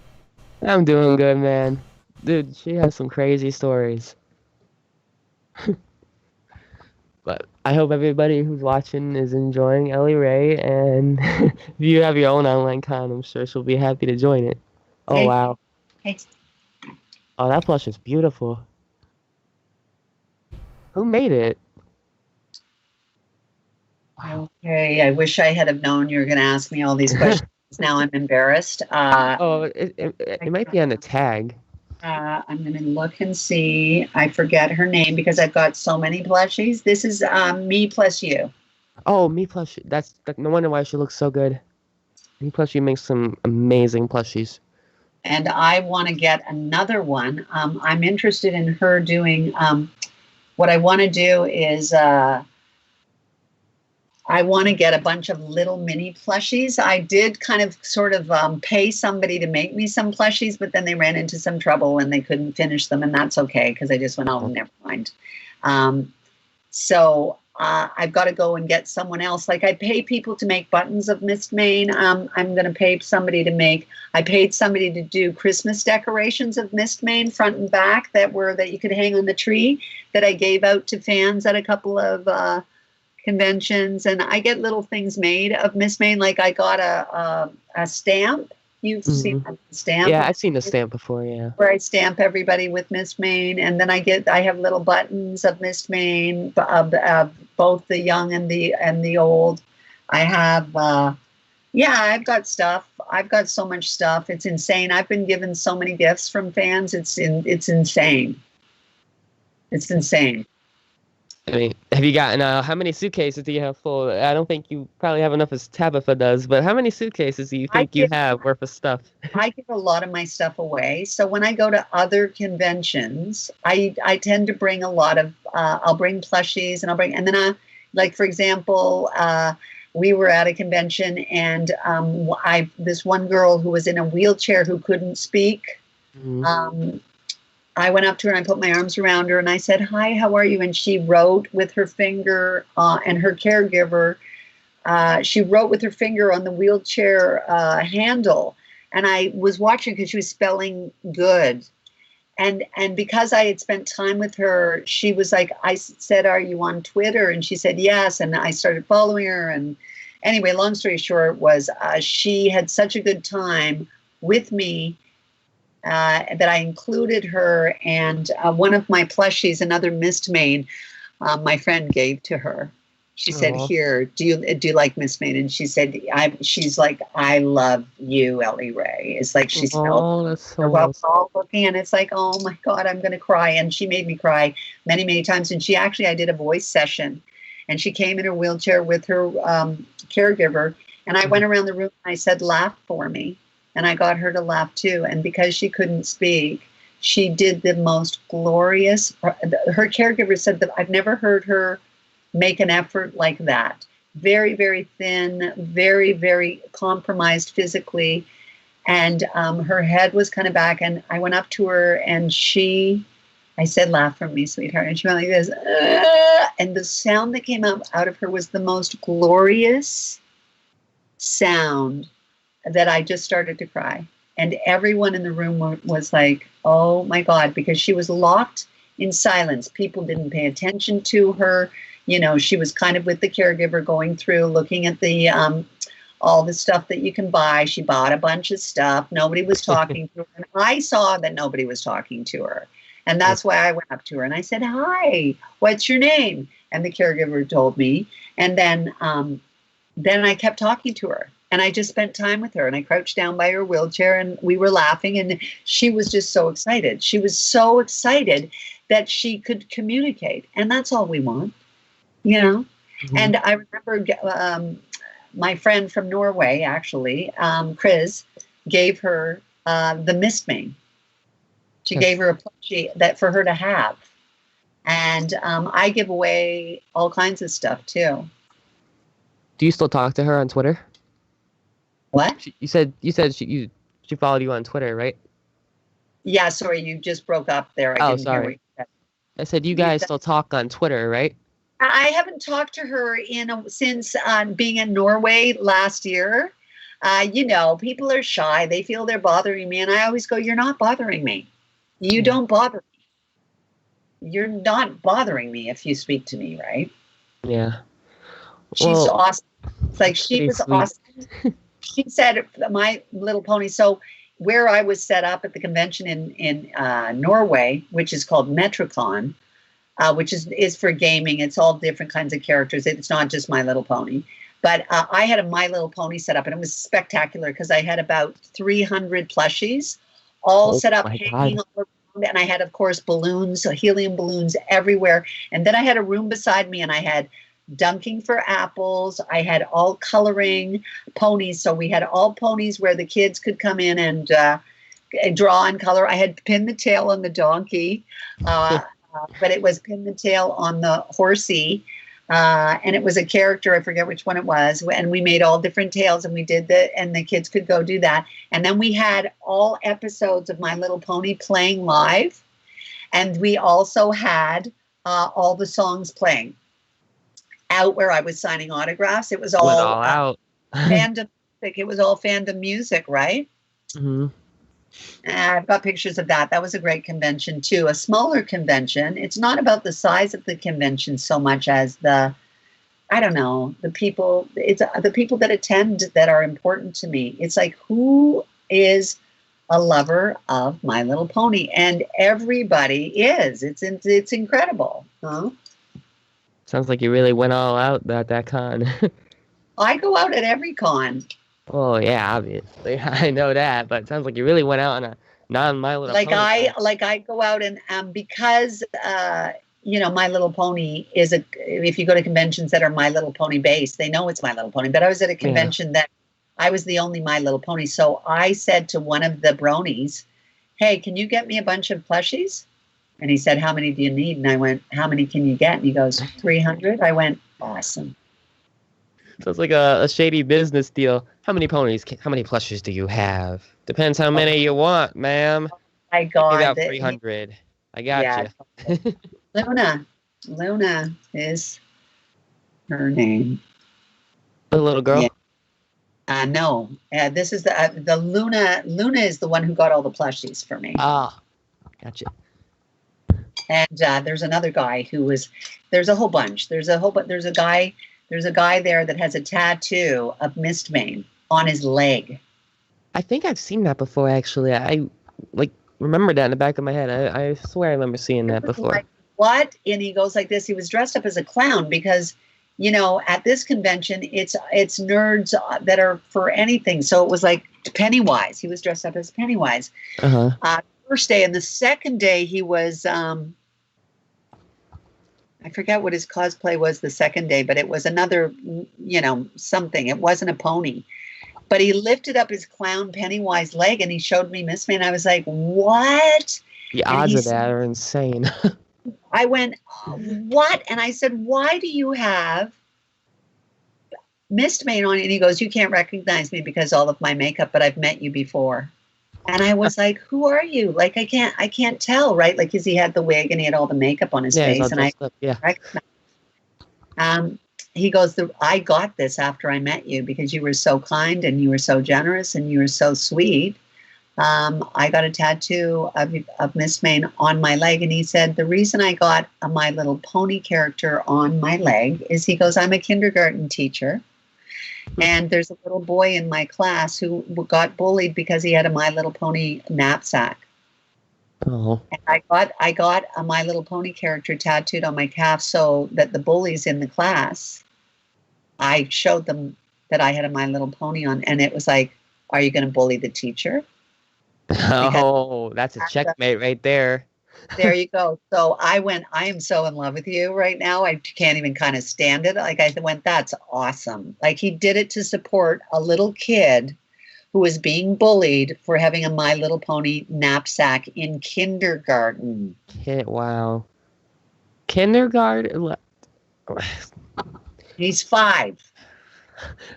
I'm doing good, man. Dude, she has some crazy stories. But I hope everybody who's watching is enjoying Elley Ray, and if you have your own online con, I'm sure she'll be happy to join it. Oh, Hey. wow. Hey. Oh, that plush is beautiful. Who made it? Wow. Okay, I wish I had have known you were going to ask me all these questions. Now I'm embarrassed. Oh, it might be on the tag. I'm going to look and see. I forget her name because I've got so many plushies. This is me plus you. Oh, Me Plush. That's no wonder why she looks so good. Me Plush, you makes some amazing plushies. And I want to get another one. I'm interested in her doing. What I want to do is I want to get a bunch of little mini plushies. I did kind of sort of pay somebody to make me some plushies, but then they ran into some trouble and they couldn't finish them, and that's okay because I just went, oh, never mind. So I've got to go and get someone else. Like I pay people to make buttons of Mistmane. I'm going to pay somebody to make. I paid somebody to do Christmas decorations of Mistmane front and back that you could hang on the tree that I gave out to fans at a couple of conventions, and I get little things made of Mistmane. Like I got a stamp. You've seen that stamp? Yeah, I've seen the stamp before. Yeah. Where I stamp everybody with Mistmane, and then I have little buttons of Mistmane, both the young and the old. I have I've got stuff. I've got so much stuff. It's insane. I've been given so many gifts from fans. It's insane. It's insane. I mean, have you gotten, how many suitcases do you have full? I don't think you probably have enough as Tabitha does, but how many suitcases do you think you have worth of stuff? I give a lot of my stuff away. So when I go to other conventions, I tend to bring a lot of, I'll bring plushies and then like, for example, we were at a convention and this one girl who was in a wheelchair who couldn't speak, I went up to her and I put my arms around her and I said, "Hi, how are you?" And she wrote with her finger, and her caregiver, she wrote with her finger on the wheelchair handle. And I was watching because she was spelling good. And because I had spent time with her, she was like, I said, "Are you on Twitter?" And she said, "Yes." And I started following her. And anyway, long story short was she had such a good time with me that I included her, and one of my plushies, another Mistmane, my friend gave to her. She said, "Here, do you like Mistmane?" And she said, she's like, "I love you, Elley Ray." It's like she's that's so we're all looking, and it's like, oh my God, I'm going to cry. And she made me cry many, many times. And I did a voice session, and she came in her wheelchair with her caregiver, and I went around the room and I said, "Laugh for me." And I got her to laugh too. And because she couldn't speak, she did the most glorious. Her caregiver said that I've never heard her make an effort like that. Very, very thin, very, very compromised physically. And her head was kind of back. And I went up to her and I said, "Laugh for me, sweetheart." And she went like this. And the sound that came out of her was the most glorious sound that I just started to cry. And everyone in the room was like, oh my God, because she was locked in silence. People didn't pay attention to her. You know, she was kind of with the caregiver going through, looking at the all the stuff that you can buy. She bought a bunch of stuff. Nobody was talking to her. And I saw that nobody was talking to her. And that's why I went up to her and I said, "Hi, what's your name?" And the caregiver told me. And then I kept talking to her. And I just spent time with her, and I crouched down by her wheelchair, and we were laughing, and she was just so excited. She was so excited that she could communicate, and that's all we want, you know? And I remember my friend from Norway, actually, Chris, gave her the Mistmane. She gave her a plushie that for her to have. And I give away all kinds of stuff, too. Do you still talk to her on Twitter? What? You said she followed you on Twitter, right? Yeah, sorry, you just broke up there. I didn't hear what you said. I said you guys still talk on Twitter, right? I haven't talked to her since being in Norway last year. You know, people are shy. They feel they're bothering me. And I always go, "You're not bothering me. You don't bother me. You're not bothering me if you speak to me, right?" Yeah. She's awesome. It's like she was sweet. Awesome. She said, "My Little Pony." So where I was set up at the convention in Norway, which is called Metricon, which is for gaming. It's all different kinds of characters. It's not just My Little Pony. But I had a My Little Pony set up, and it was spectacular because I had about 300 plushies all set up, hanging all around. And I had, of course, balloons, helium balloons everywhere. And then I had a room beside me, and I had dunking for apples. I had all coloring ponies. So we had all ponies where the kids could come in and draw and color. I had pin the tail on the donkey, but it was pin the tail on the horsey. And it was a character, I forget which one it was. And we made all different tails, and we did that, and the kids could go do that. And then we had all episodes of My Little Pony playing live. And we also had all the songs playing out where I was signing autographs. It was all out. Fandom music. It was all fandom music, right? Mm-hmm. I've got pictures of that. That was a great convention too. A smaller convention. It's not about the size of the convention so much as the I don't know, the people, it's the people that attend that are important to me. It's like, who is a lover of My Little Pony? And everybody is. It's incredible. Huh? Sounds like you really went all out at that con. I go out at every con. Oh yeah, obviously. I know that, but it sounds like you really went out on a non-My Little Pony con. I go out and because My Little Pony is if you go to conventions that are My Little Pony based, they know it's My Little Pony. But I was at a convention that I was the only My Little Pony. So I said to one of the bronies, "Hey, can you get me a bunch of plushies?" And he said, "How many do you need?" And I went, "How many can you get?" And he goes, 300. I went, "Awesome." So it's like a shady business deal. How many plushies do you have? Depends how many you want, ma'am. I got about 300. I got you. Luna is her name. The little girl? Yeah. No. This is the Luna. Luna is the one who got all the plushies for me. Ah, gotcha. And there's another guy there's a whole bunch. There's a guy there that has a tattoo of Mistmane on his leg. I think I've seen that before, actually. I remember that in the back of my head. I swear I remember seeing that before. Like, what? And he goes like this. He was dressed up as a clown because, at this convention, it's nerds that are for anything. So it was like Pennywise. He was dressed up as Pennywise. First day, and the second day he was I forget what his cosplay was the second day, but it was another, something. It wasn't a pony. But he lifted up his clown Pennywise leg and he showed me Mistmane. I was like, what? The odds of that are insane. I went, what? And I said, why do you have Mistmane on? And he goes, you can't recognize me because all of my makeup, but I've met you before. And I was like, who are you? Like, I can't tell, right? Like, because he had the wig and he had all the makeup on his face. And he goes, I got this after I met you because you were so kind and you were so generous and you were so sweet. I got a tattoo of Mistmane on my leg. And he said, the reason I got a My Little Pony character on my leg is, he goes, I'm a kindergarten teacher. And there's a little boy in my class who got bullied because he had a My Little Pony knapsack. Oh. And I got a My Little Pony character tattooed on my calf so that the bullies in the class, I showed them that I had a My Little Pony on. And it was like, are you going to bully the teacher? Oh, that's a checkmate right there. There you go. So I went, I am so in love with you right now. I can't even kind of stand it. Like, I went, that's awesome. Like, he did it to support a little kid who was being bullied for having a My Little Pony knapsack in kindergarten. Wow. Kindergarten? He's 5.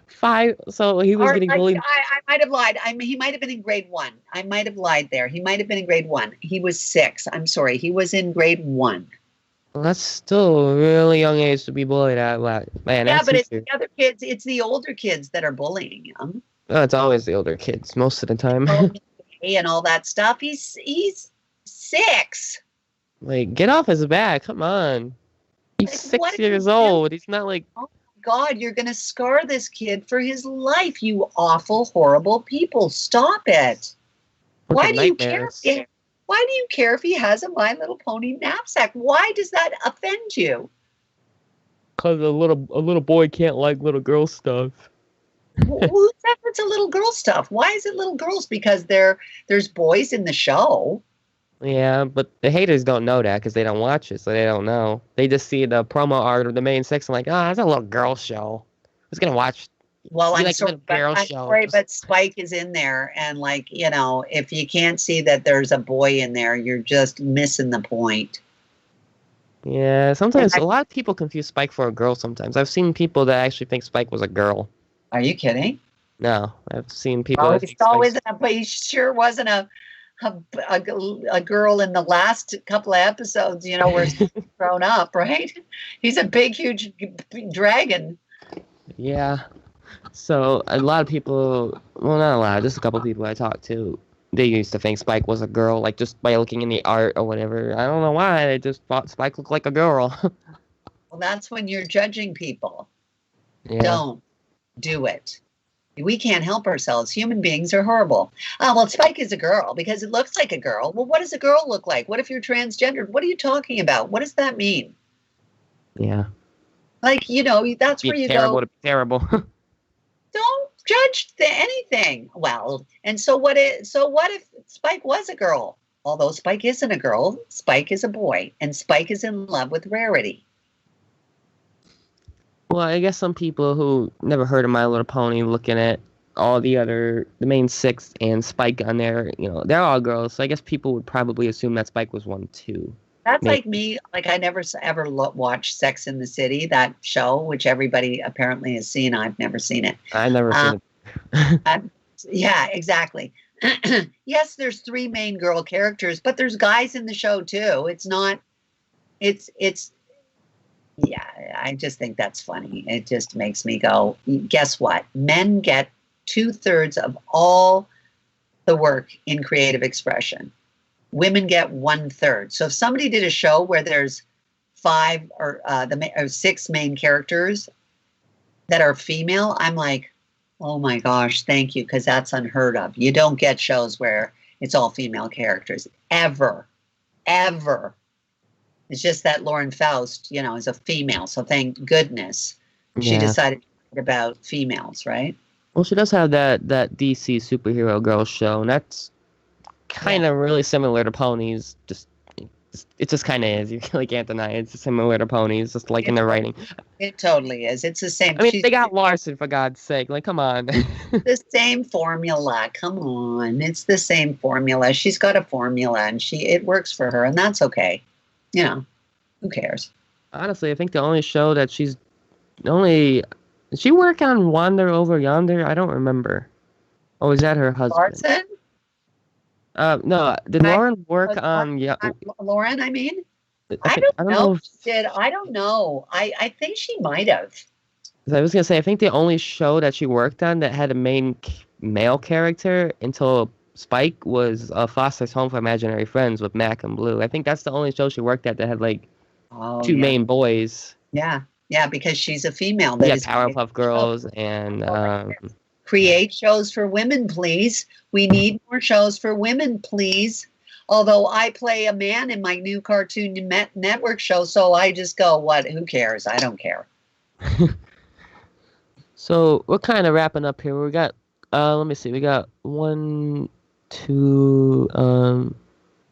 5? So he was getting bullied? I might have lied. He might have been in grade 1. I might have lied there. He might have been in grade 1. He was 6. I'm sorry. He was in grade 1. Well, that's still a really young age to be bullied at. Man, yeah, but it's the other kids. It's the older kids that are bullying him. Oh, it's always the older kids most of the time. And all that stuff. He's 6. Like, get off his back. Come on. He's like, 6 years old. He's not like... Oh, God, you're going to scar this kid for his life, you awful, horrible people. Stop it. Why do you care? Why do you care if he has a My Little Pony knapsack? Why does that offend you? Because a little boy can't like little girl stuff. Who said it's a little girl stuff? Why is it little girls? Because there's boys in the show. Yeah, but the haters don't know that because they don't watch it, so they don't know. They just see the promo art or the main section like, it's a little girl show. Who's going to watch? Well, I'm sorry, but Spike is in there. And, if you can't see that there's a boy in there, you're just missing the point. Yeah, sometimes a lot of people confuse Spike for a girl sometimes. I've seen people that actually think Spike was a girl. Are you kidding? No, I've seen people. He sure wasn't a girl in the last couple of episodes, where he's grown up, right? He's a big, huge dragon. Yeah. So a lot of people, well, not a lot, just a couple of people I talked to, they used to think Spike was a girl, like just by looking in the art or whatever. I don't know why, they just thought Spike looked like a girl. Well, that's when you're judging people. Yeah. Don't do it. We can't help ourselves. Human beings are horrible. Well, Spike is a girl because it looks like a girl. Well, what does a girl look like? What if you're transgendered? What are you talking about? What does that mean? Yeah. Like, that's where you terrible go. to be terrible. Don't judge anything. Well, and so what if Spike was a girl? Although Spike isn't a girl, Spike is a boy, and Spike is in love with Rarity. Well, I guess some people who never heard of My Little Pony looking at all the main 6 and Spike on there, they're all girls. So I guess people would probably assume that Spike was one too. That's Maybe. like me. Like I never ever watched Sex in the City, that show, which everybody apparently has seen. I've never seen it. I've never seen it. Yeah, exactly. Yes, there's 3 main girl characters, but there's guys in the show too. Yeah, I just think that's funny. It just makes me go, guess what? Men get 2/3 of all the work in creative expression. Women get 1/3. So if somebody did a show where there's 5 or 6 main characters that are female, I'm like, oh my gosh, thank you, because that's unheard of. You don't get shows where it's all female characters ever. It's just that Lauren Faust, is a female. So thank goodness she decided to write about females, right? Well, she does have that DC superhero girl show, and that's kind of really similar to Ponies. It just kind of is. You really can't deny it. It's similar to Ponies, just like in the writing. It totally is. It's the same. I mean, they got Larson, for God's sake. Like, come on. The same formula. Come on. It's the same formula. She's got a formula, and it works for her, and that's okay. Who cares? Honestly, I think the only show that did she work on Wander Over Yonder? I don't remember. Oh, is that her husband? Larson? No. Did Lauren work on? Yeah. Lauren, I mean. I don't know if she did. I don't know. I think she might have. I was gonna say, I think the only show that she worked on that had a main male character until Spike was Foster's Home for Imaginary Friends with Mac and Blue. I think that's the only show she worked at that had like 2 main boys. Yeah, because she's a female. Yeah, Powerpuff Girls and create shows for women, please. We need more shows for women, please. Although I play a man in my new Cartoon Network show, so I just go, what? Who cares? I don't care. So we're kind of wrapping up here. We got, let me see. We got 1, 2.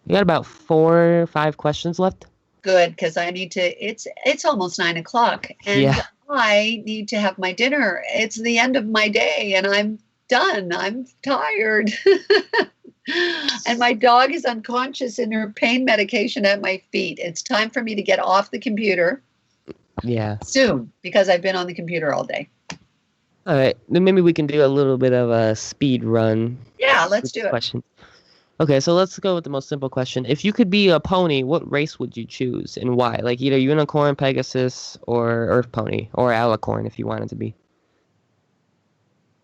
We got about 4 or 5 questions left. Good, because I need to. It's almost 9 o'clock, and I need to have my dinner. It's the end of my day, and I'm done. I'm tired. And my dog is unconscious in her pain medication at my feet. It's time for me to get off the computer. Yeah. Soon, because I've been on the computer all day. All right. Then maybe we can do a little bit of a speed run. Yeah, let's do it. Question. Okay, so let's go with the most simple question. If you could be a pony, what race would you choose and why? Like either unicorn, Pegasus, or Earth pony, or alicorn if you wanted to be.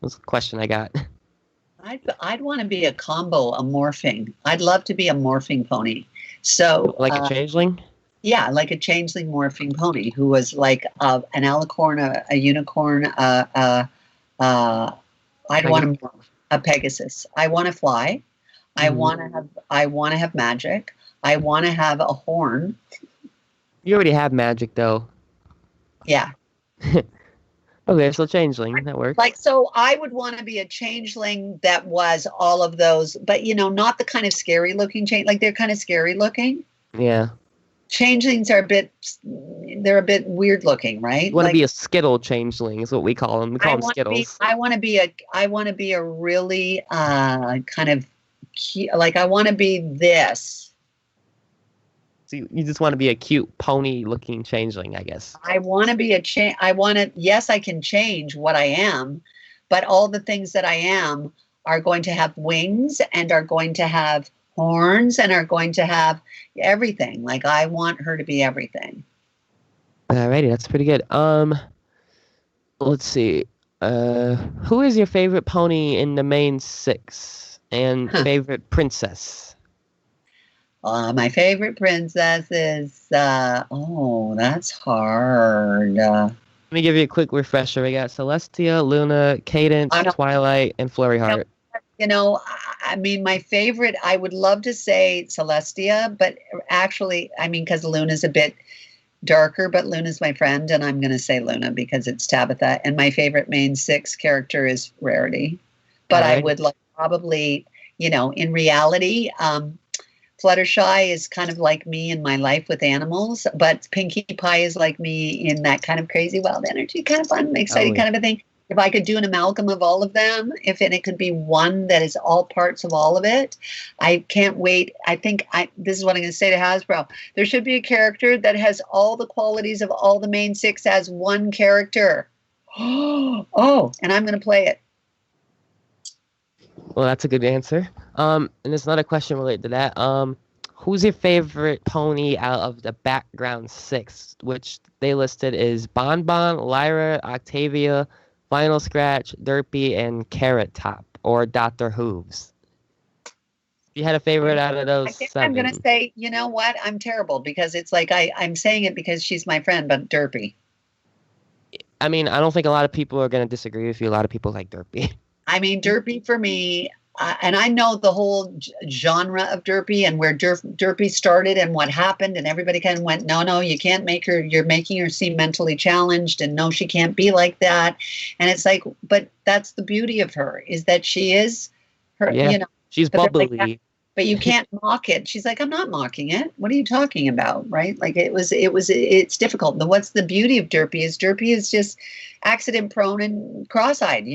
That's the question I got. I'd want to be a combo, a morphing. I'd love to be a morphing pony. So like a changeling? Yeah, like a changeling morphing pony who was like an alicorn, a unicorn. I'd want a Pegasus. I want to fly. I want to have magic. I want to have a horn. You already have magic, though. Yeah. Okay, so changeling, that works. Like, so I would want to be a changeling that was all of those, but not the kind of scary looking change. Like they're kind of scary looking. Yeah. Changelings are they're a bit weird looking, right? You want to be a Skittle changeling is what we call them. We call them Skittles. I want to be a really kind of cute, like I want to be this. So you just want to be a cute pony-looking changeling, I guess. I want to be yes, I can change what I am, but all the things that I am are going to have wings and are going to have horns and are going to have everything. Like I want her to be everything. Alrighty, that's pretty good. Let's see. Who is your favorite pony in the main 6 and favorite princess? My favorite princess is, that's hard. Let me give you a quick refresher. We got Celestia, Luna, Cadence, I know, Twilight, and Flurry Heart. I mean, my favorite, I would love to say Celestia, but actually, I mean, because Luna's a bit darker, but Luna's my friend, and I'm going to say Luna because it's Tabitha. And my favorite main six character is Rarity. But I Alright. would like probably, in reality, Fluttershy is kind of like me in my life with animals, but Pinkie Pie is like me in that kind of crazy, wild energy, kind of fun, exciting yeah. kind of a thing. If I could do an amalgam of all of them, it could be one that is all parts of all of it, I can't wait. I think this is what I'm going to say to Hasbro. There should be a character that has all the qualities of all the main six as one character. Oh, and I'm going to play it. Well, that's a good answer. And there's another question related to that. Who's your favorite pony out of the background six, which they listed is Bonbon, Lyra, Octavia, Final Scratch, Derpy, and Carrot Top, or Dr. Hooves. If you had a favorite out of those I think seven. I'm going to say, you know what? I'm terrible because it's like I'm saying it because she's my friend, but Derpy. I mean, I don't think a lot of people are going to disagree with you. A lot of people like Derpy. I mean, Derpy for me, and I know the whole genre of Derpy and where Derpy started and what happened, and everybody kind of went, no, you can't make her, you're making her seem mentally challenged, and no, she can't be like that. And it's like, but that's the beauty of her, is that she is her, Yeah, she's but they're like, bubbly. but you can't mock it. She's like, I'm not mocking it. What are you talking about? Right? Like it's difficult. What's the beauty of Derpy is just accident prone and cross-eyed,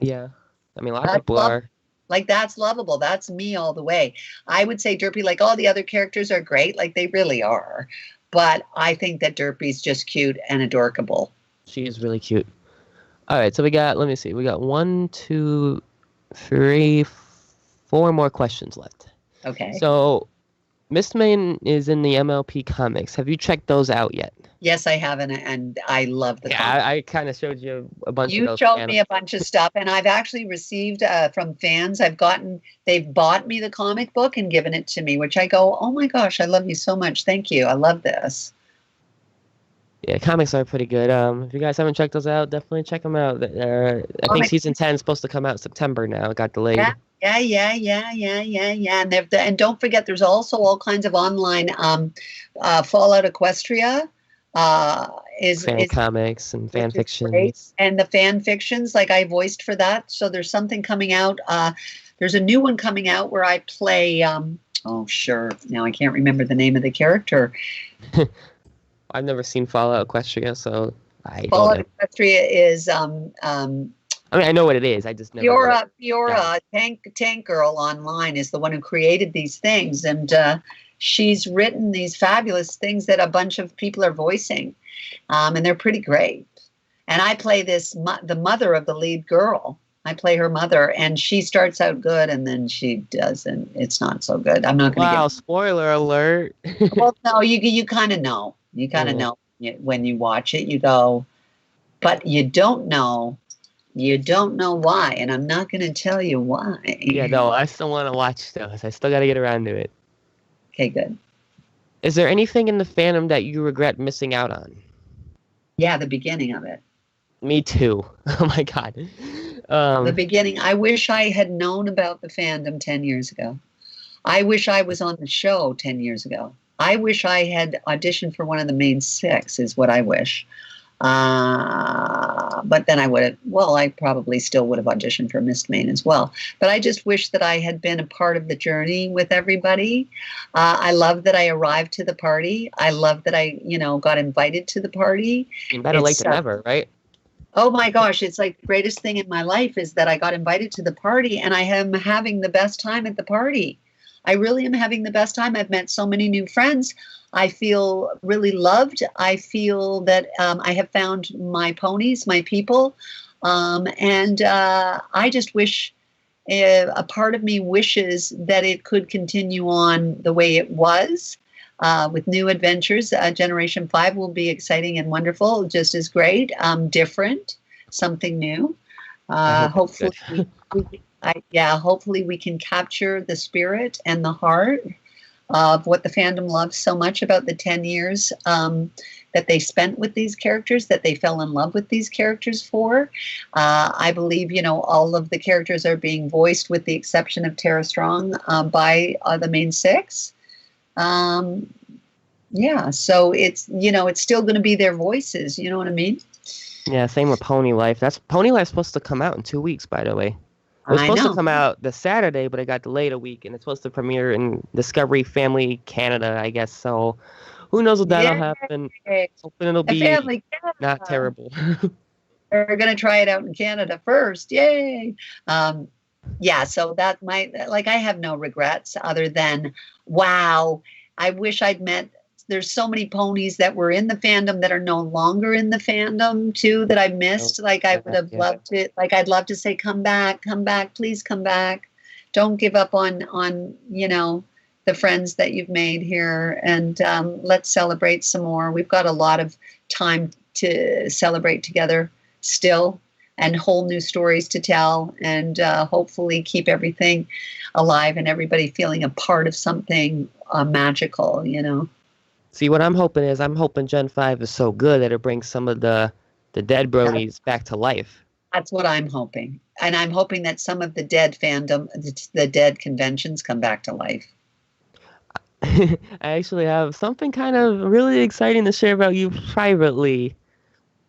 Yeah. I mean, a lot of people are. Like, that's lovable. That's me all the way. I would say Derpy, like all the other characters are great. Like, they really are. But I think that Derpy's just cute and adorable. She is really cute. All right, so let me see. We got 1, 2, 3, 4 more questions left. Okay. So, Mistmane is in the MLP comics. Have you checked those out yet? Yes, I have, and I love the comics. I kind of showed you a bunch of You those. showed me a bunch of stuff, and I've actually received from fans. They've bought me the comic book and given it to me, which I go, oh my gosh, I love you so much. Thank you. I love this. Yeah, comics are pretty good. If you guys haven't checked those out, definitely check them out. I think season 10 is supposed to come out September now. It got delayed. Yeah. And don't forget, there's also all kinds of online Fallout Equestria. Fan comics and fan fictions. And the fan fictions, like I voiced for that. So there's something coming out. There's a new one coming out where I play. Now I can't remember the name of the character. I've never seen Fallout Equestria, so I don't know. Fallout Equestria is I mean, I know what it is. I just never. Fiora, Tank Girl online is the one who created these things, and she's written these fabulous things that a bunch of people are voicing, and they're pretty great. And I play the mother of the lead girl. I play her mother, and she starts out good, and then she doesn't. It's not so good. I'm not going to. Wow! Spoiler alert. Well, no, you kind of know. You kind of know when you watch it. You go, but you don't know. You don't know why, and I'm not going to tell you why. Yeah, no, I still want to watch those. I still got to get around to it. Okay, good. Is there anything in the fandom that you regret missing out on? Yeah, the beginning of it. Me too. Oh my God. The beginning. I wish I had known about the fandom 10 years ago. I wish I was on the show 10 years ago. I wish I had auditioned for one of the main six, is what I wish. But then I probably still would have auditioned for Mistmane as well. But I just wish that I had been a part of the journey with everybody. I love that I arrived to the party. I love that I, got invited to the party. Better late than never, right? Oh my gosh, it's like the greatest thing in my life is that I got invited to the party, and I am having the best time at the party. I really am having the best time. I've met so many new friends. I feel really loved. I feel that I have found my ponies, my people. And I just wish, a part of me wishes that it could continue on the way it was with new adventures. Generation 5 will be exciting and wonderful, just as great, different, something new. Hopefully we can capture the spirit and the heart of what the fandom loves so much about the 10 years that they spent with these characters, that they fell in love with these characters for. I believe, all of the characters are being voiced, with the exception of Tara Strong, by the main six. Yeah, so it's, it's still going to be their voices. You know what I mean? Yeah, same with Pony Life. Pony Life's supposed to come out in 2 weeks, by the way. It was supposed to come out this Saturday, but it got delayed a week, and it's supposed to premiere in Discovery Family Canada, I guess. So who knows what that'll happen. Hoping it'll be not terrible. We're going to try it out in Canada first. Yay. Yeah, so that might, I have no regrets other than, wow, I wish I'd met. There's so many ponies that were in the fandom that are no longer in the fandom too, that I missed. I would have loved to, I'd love to say, come back, please come back. Don't give up on, the friends that you've made here, and let's celebrate some more. We've got a lot of time to celebrate together still, and whole new stories to tell, and hopefully keep everything alive and everybody feeling a part of something magical, See, what I'm hoping Gen 5 is so good that it brings some of the dead bronies back to life. That's what I'm hoping. And I'm hoping that some of the dead fandom, the dead conventions, come back to life. I actually have something kind of really exciting to share about you privately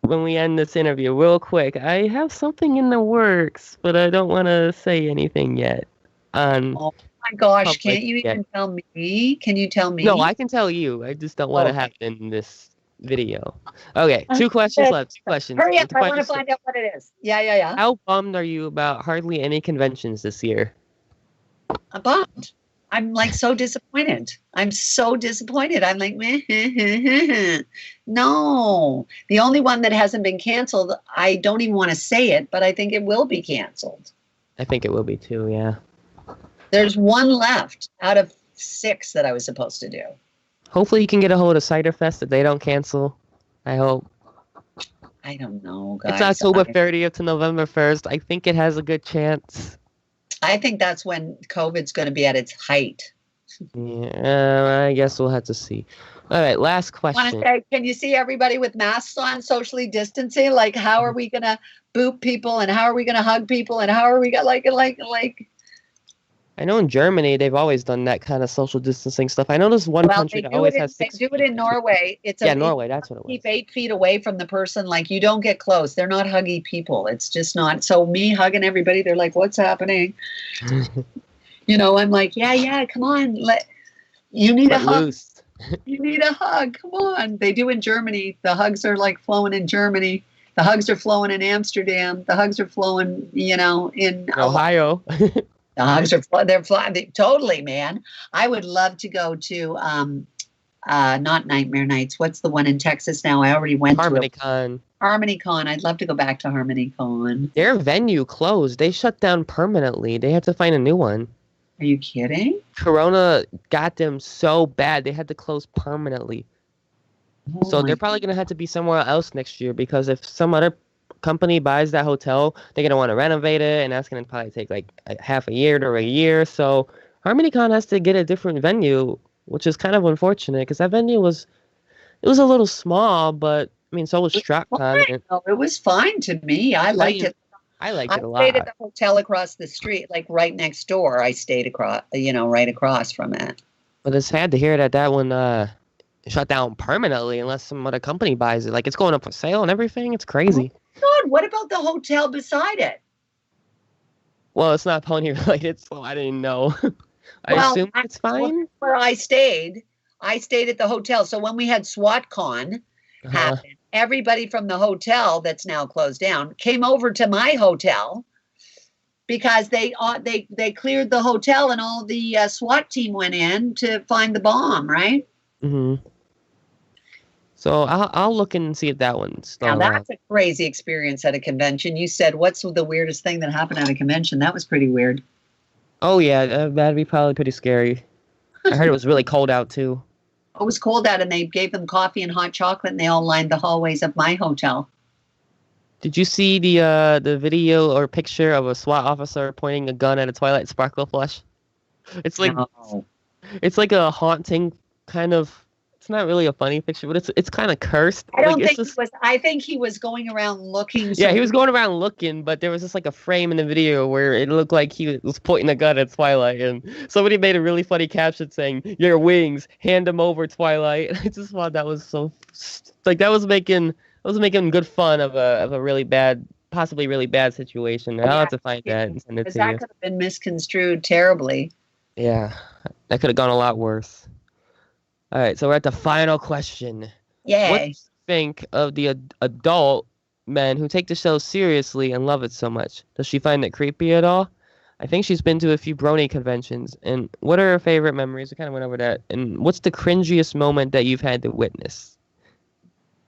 when we end this interview real quick. I have something in the works, but I don't want to say anything yet. Oh my gosh, can't you even tell me? Can you tell me? No, I can tell you. I just don't want to have it in this video. Okay, 2 questions left. 2 questions. Hurry up, I want to find out what it is. Yeah. How bummed are you about hardly any conventions this year? I'm bummed. I'm so disappointed. I'm so disappointed. I'm like, meh. No. The only one that hasn't been canceled, I don't even want to say it, but I think it will be canceled. I think it will be too, yeah. There's one left out of 6 that I was supposed to do. Hopefully you can get a hold of Cider Fest if they don't cancel. I hope. I don't know, guys. It's October 30th to November 1st. I think it has a good chance. I think that's when COVID's going to be at its height. Yeah, I guess we'll have to see. All right, last question. Can you see everybody with masks on, socially distancing? How are we going to boop people, and how are we going to hug people, and how are we going to I know in Germany they've always done that kind of social distancing stuff. I know there's one country that always has 6 They do it in Norway. Norway, that's what it was. Keep 8 feet away from the person. You don't get close. They're not huggy people. It's just not. So me hugging everybody, they're like, what's happening? I'm like, yeah, come on. You need a hug. Loose. You need a hug. Come on. They do in Germany. The hugs are flowing in Germany. The hugs are flowing in Amsterdam. The hugs are flowing, in Ohio. The hugs they're flying. Totally, man. I would love to go to, not Nightmare Nights. What's the one in Texas now? I already went to HarmonyCon. HarmonyCon. I'd love to go back to HarmonyCon. Their venue closed. They shut down permanently. They had to find a new one. Are you kidding? Corona got them so bad they had to close permanently. So they're probably going to have to be somewhere else next year, because if some other company buys that hotel, they're going to want to renovate it, and that's going to probably take half a year to a year. So HarmonyCon has to get a different venue, which is kind of unfortunate, because that venue was a little small, but so was StratCon. It was fine to me. I liked it. I liked it a lot. I stayed at the hotel across the street, right next door. I stayed across, right across from it. But it's sad to hear that one shut down permanently unless some other company buys it. It's going up for sale and everything. It's crazy. God, what about the hotel beside it? Well, it's not pony related, so I didn't know. I assume it's fine. Where I stayed at the hotel. So when we had SWATCon happen, everybody from the hotel that's now closed down came over to my hotel, because they cleared the hotel, and all the SWAT team went in to find the bomb, right? Mm-hmm. So I'll look and see if that one's still around. Now that's a crazy experience at a convention. You said, what's the weirdest thing that happened at a convention? That was pretty weird. Oh yeah, that'd be probably pretty scary. I heard it was really cold out too. It was cold out, and they gave them coffee and hot chocolate, and they all lined the hallways of my hotel. Did you see the video or picture of a SWAT officer pointing a gun at a Twilight Sparkle plush? It's No. It's like a haunting kind of. It's not really a funny picture, but it's kind of cursed. I don't Like, it's think just, he was. I think he was going around looking. yeah, So he was going around looking, but there was just like a frame in the video where it looked like he was pointing a gun at Twilight, and somebody made a really funny caption saying, "Your wings, hand them over, Twilight." I just thought that was so, like, that was making good fun of a really bad, possibly really bad situation. I'll have to find that and send it because to that you. could have been misconstrued terribly. Yeah, that could have gone a lot worse. All right, so we're at the final question. What do Yay. you think of the adult men who take the show seriously and love it so much? Does she find it creepy at all? I think she's been to a few brony conventions. And what are her favorite memories? We kind of went over that. And what's the cringiest moment that you've had to witness?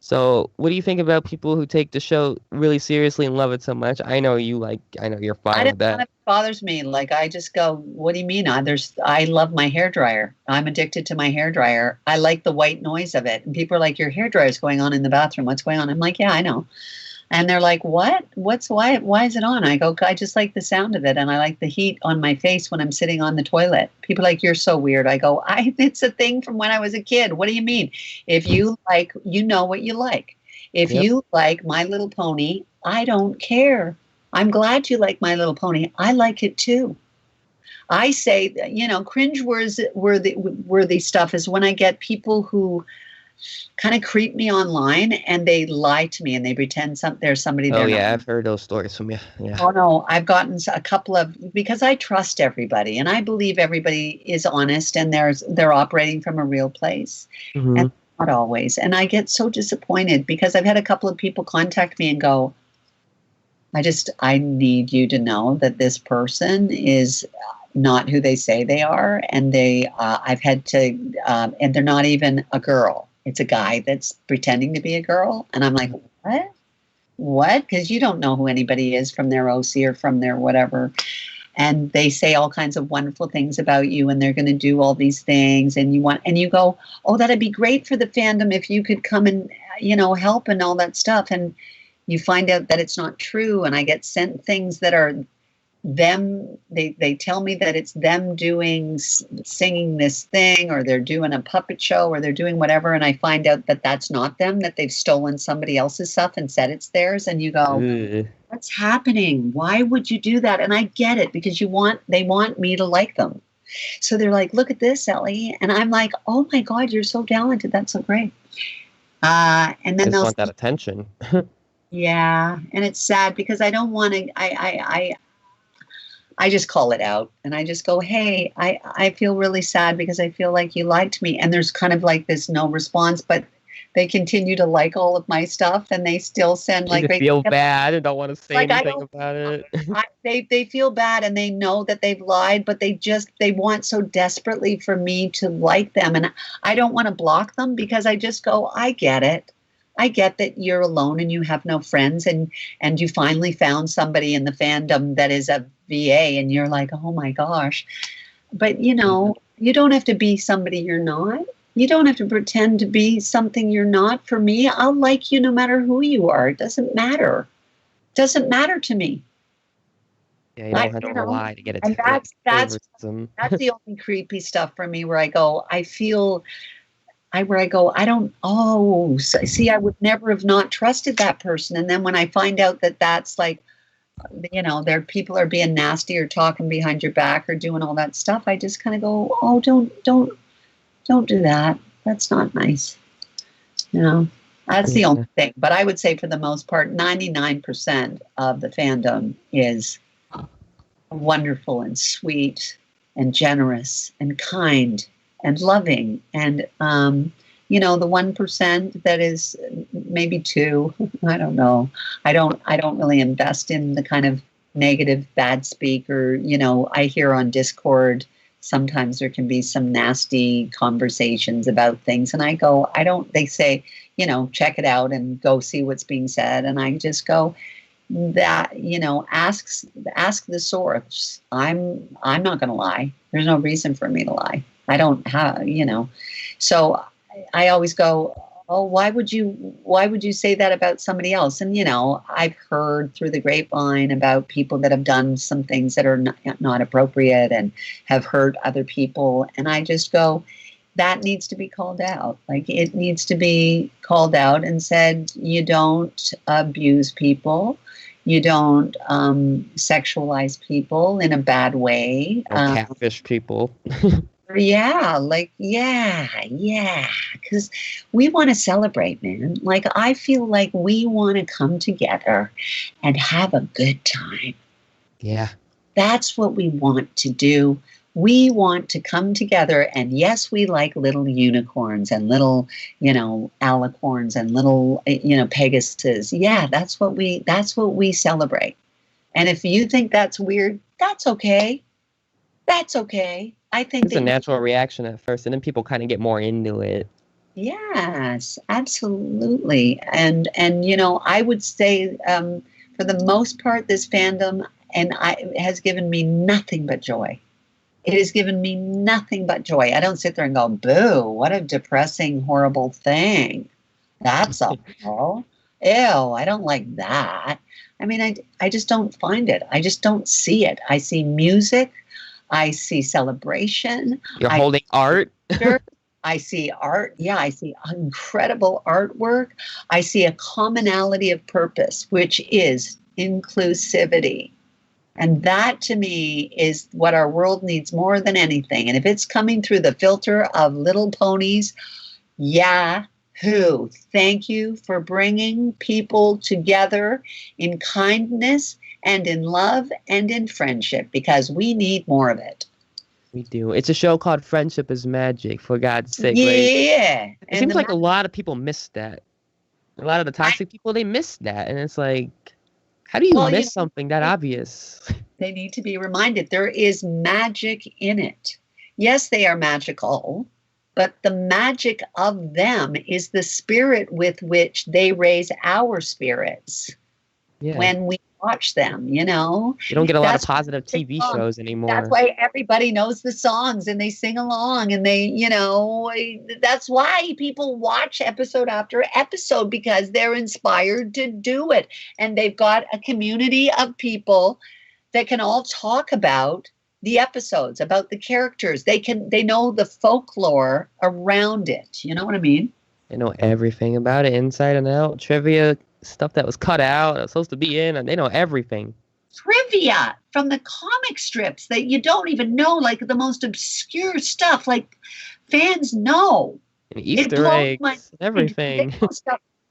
So, what do you think about people who take the show really seriously and love it so much? I know you're fine with None of that. it bothers me. Like I just go, what do you mean? I love my hair dryer. I'm addicted to my hair dryer. I like the white noise of it. And people are like, your hair dryer is going on in the bathroom. What's going on? I'm like, yeah, I know. And they're like, what? Why is it on? I go, I just like the sound of it. And I like the heat on my face when I'm sitting on the toilet. People are like, you're so weird. I go, it's a thing from when I was a kid. What do you mean? If you like, you know what you like. If Yep. you like My Little Pony, I don't care. I'm glad you like My Little Pony. I like it too. I say, cringe worthy stuff is when I get people who kind of creep me online and they lie to me and they pretend there's somebody Oh, they're yeah, not. I've heard those stories from you. Yeah. Oh no, I've gotten a couple of, because I trust everybody and I believe everybody is honest and they're operating from a real place. Hmm. And not always. And I get so disappointed because I've had a couple of people contact me and go, I need you to know that this person is not who they say they are. And I've had to, and they're not even a girl. It's a guy that's pretending to be a girl. And I'm like, what? What? Because you don't know who anybody is from their OC or from their whatever. And they say all kinds of wonderful things about you and they're going to do all these things. And you go, oh, that'd be great for the fandom if you could come and, help and all that stuff. And you find out that it's not true. And I get sent things that are them. They tell me that it's them singing this thing, or they're doing a puppet show, or they're doing whatever. And I find out that that's not them, that they've stolen somebody else's stuff and said it's theirs. And you go, Ugh. what's happening? Why would you do that? And I get it because they want me to like them. So they're like, look at this, Elley. And I'm like, oh my God, you're so talented. That's so great. And I then just want that attention. yeah. And it's sad because I don't want to, I just call it out and I just go, hey, I feel really sad because I feel like you liked me. And there's kind of like this no response, but they continue to like all of my stuff and they still send Like, like, they feel bad and don't want to say Like, I anything don't- about it. they feel bad and they know that they've lied, but they want so desperately for me to like them. And I don't want to block them because I just go, I get it. I get that you're alone and you have no friends and you finally found somebody in the fandom that is a VA and you're like, oh my gosh. But you don't have to be somebody you're not. You don't have to pretend to be something you're not. For me, I'll like you no matter who you are. It doesn't matter. It doesn't matter to me. Yeah, you don't have to lie to get it. And that's favoritism. that's the only creepy stuff for me where I go, I don't, see, I would never have not trusted that person. And then when I find out that that's like, their people are being nasty or talking behind your back or doing all that stuff, I just kind of go, oh, don't do that. That's not nice. That's the only thing. But I would say for the most part, 99% of the fandom is wonderful and sweet and generous and kind and loving. And, the 1% that is maybe 2, I don't know. I don't really invest in the kind of negative bad speak or, I hear on Discord, sometimes there can be some nasty conversations about things. And I go, they say, check it out and go see what's being said. And I just go, that, ask the source. I'm not going to lie. There's no reason for me to lie. I don't have, so I always go, Oh, why would you say that about somebody else? And I've heard through the grapevine about people that have done some things that are not appropriate and have hurt other people, and I just go, that needs to be called out. Like, it needs to be called out and said, you don't abuse people, you don't sexualize people in a bad way, catfish people. Yeah, because we want to celebrate, man. Like, I feel like we want to come together and have a good time. Yeah. That's what we want to do. We want to come together, and yes, we like little unicorns and little, alicorns and little, Pegasuses. Yeah, that's what we celebrate. And if you think that's weird, that's okay. That's okay. I think it's a natural reaction at first, and then people kind of get more into it. Yes, absolutely. And I would say, for the most part, this fandom has given me nothing but joy. It has given me nothing but joy. I don't sit there and go, boo, what a depressing, horrible thing. That's awful. Ew, I don't like that. I mean, I just don't find it. I just don't see it. I see music. I see celebration. You're holding art. I see art. Yeah, I see incredible artwork. I see a commonality of purpose, which is inclusivity. And that, to me, is what our world needs more than anything. And if it's coming through the filter of little ponies, yahoo! Thank you for bringing people together in kindness and in love and in friendship, because we need more of it. We do. It's a show called Friendship is Magic, for God's sake. Yeah. Right? It seems like a lot of people miss that. A lot of the toxic people, they miss that. And it's like, how do you miss something that obvious? They need to be reminded there is magic in it. Yes, they are magical, but the magic of them is the spirit with which they raise our spirits when we watch them, You don't get a lot of positive TV shows anymore. That's why everybody knows the songs and they sing along, and they, that's why people watch episode after episode, because they're inspired to do it. And they've got a community of people that can all talk about the episodes, about the characters. They know the folklore around it. You know what I mean? They know everything about it, inside and out. Trivia, stuff that was cut out, that was supposed to be in, and they know everything. Trivia from the comic strips that you don't even know, like the most obscure stuff, like fans know. And Easter eggs, everything.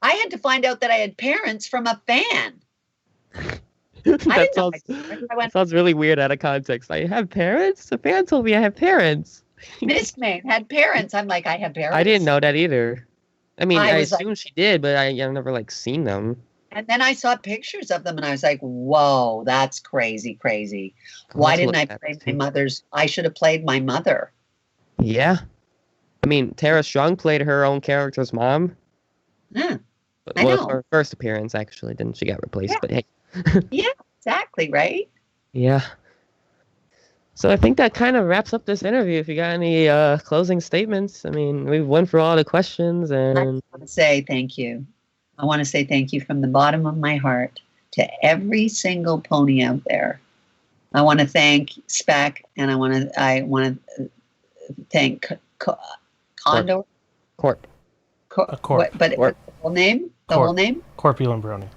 I had to find out that I had parents from a fan. That sounds really weird out of context. I have parents? The fan told me I have parents. Mistmane had parents. I'm like, I have parents. I didn't know that either. I mean, I assume she did, but I've never seen them. And then I saw pictures of them, and I was like, whoa, that's crazy. Why didn't I play my mother's? I should have played my mother. Yeah. I mean, Tara Strong played her own character's mom. Yeah. It was her first appearance, actually. Then she got replaced, but hey. Yeah, exactly, right? Yeah. So I think that kind of wraps up this interview. If you got any closing statements, I mean, we went through all the questions, and I want to say thank you. I want to say thank you from the bottom of my heart to every single pony out there. I want to thank Spec, and I want to thank Condor. Corp. But the whole name? The whole name? Corpulent Brony.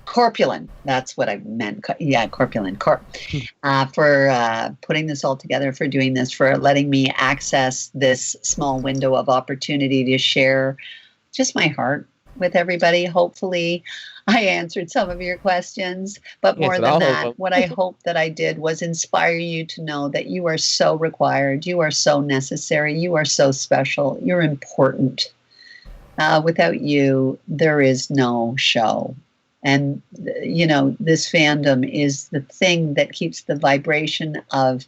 Corpulent. That's what I meant. Yeah, Corpulent. For putting this all together, for doing this, for letting me access this small window of opportunity to share just my heart with everybody. Hopefully, I answered some of your questions, but more than that, what I hope that I did was inspire you to know that you are so required. You are so necessary. You are so special. You're important. Without you, there is no show. And, this fandom is the thing that keeps the vibration of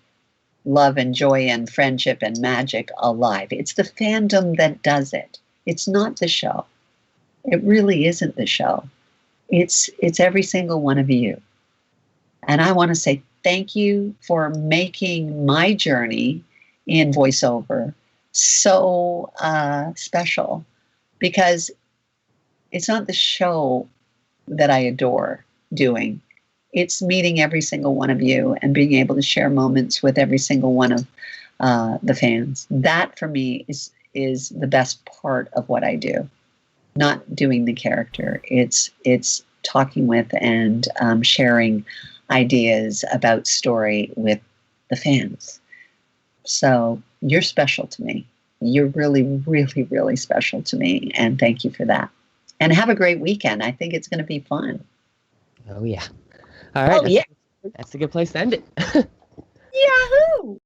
love and joy and friendship and magic alive. It's the fandom that does it. It's not the show. It really isn't the show. It's every single one of you. And I want to say thank you for making my journey in voiceover so special. because it's not the show that I adore doing. It's meeting every single one of you and being able to share moments with every single one of the fans. That for me is the best part of what I do. Not doing the character. It's talking with and sharing ideas about story with the fans. So you're special to me. You're really, really, really special to me. And thank you for that. And have a great weekend. I think it's going to be fun. Oh, yeah. All right. Oh, yeah. That's a good place to end it. Yahoo!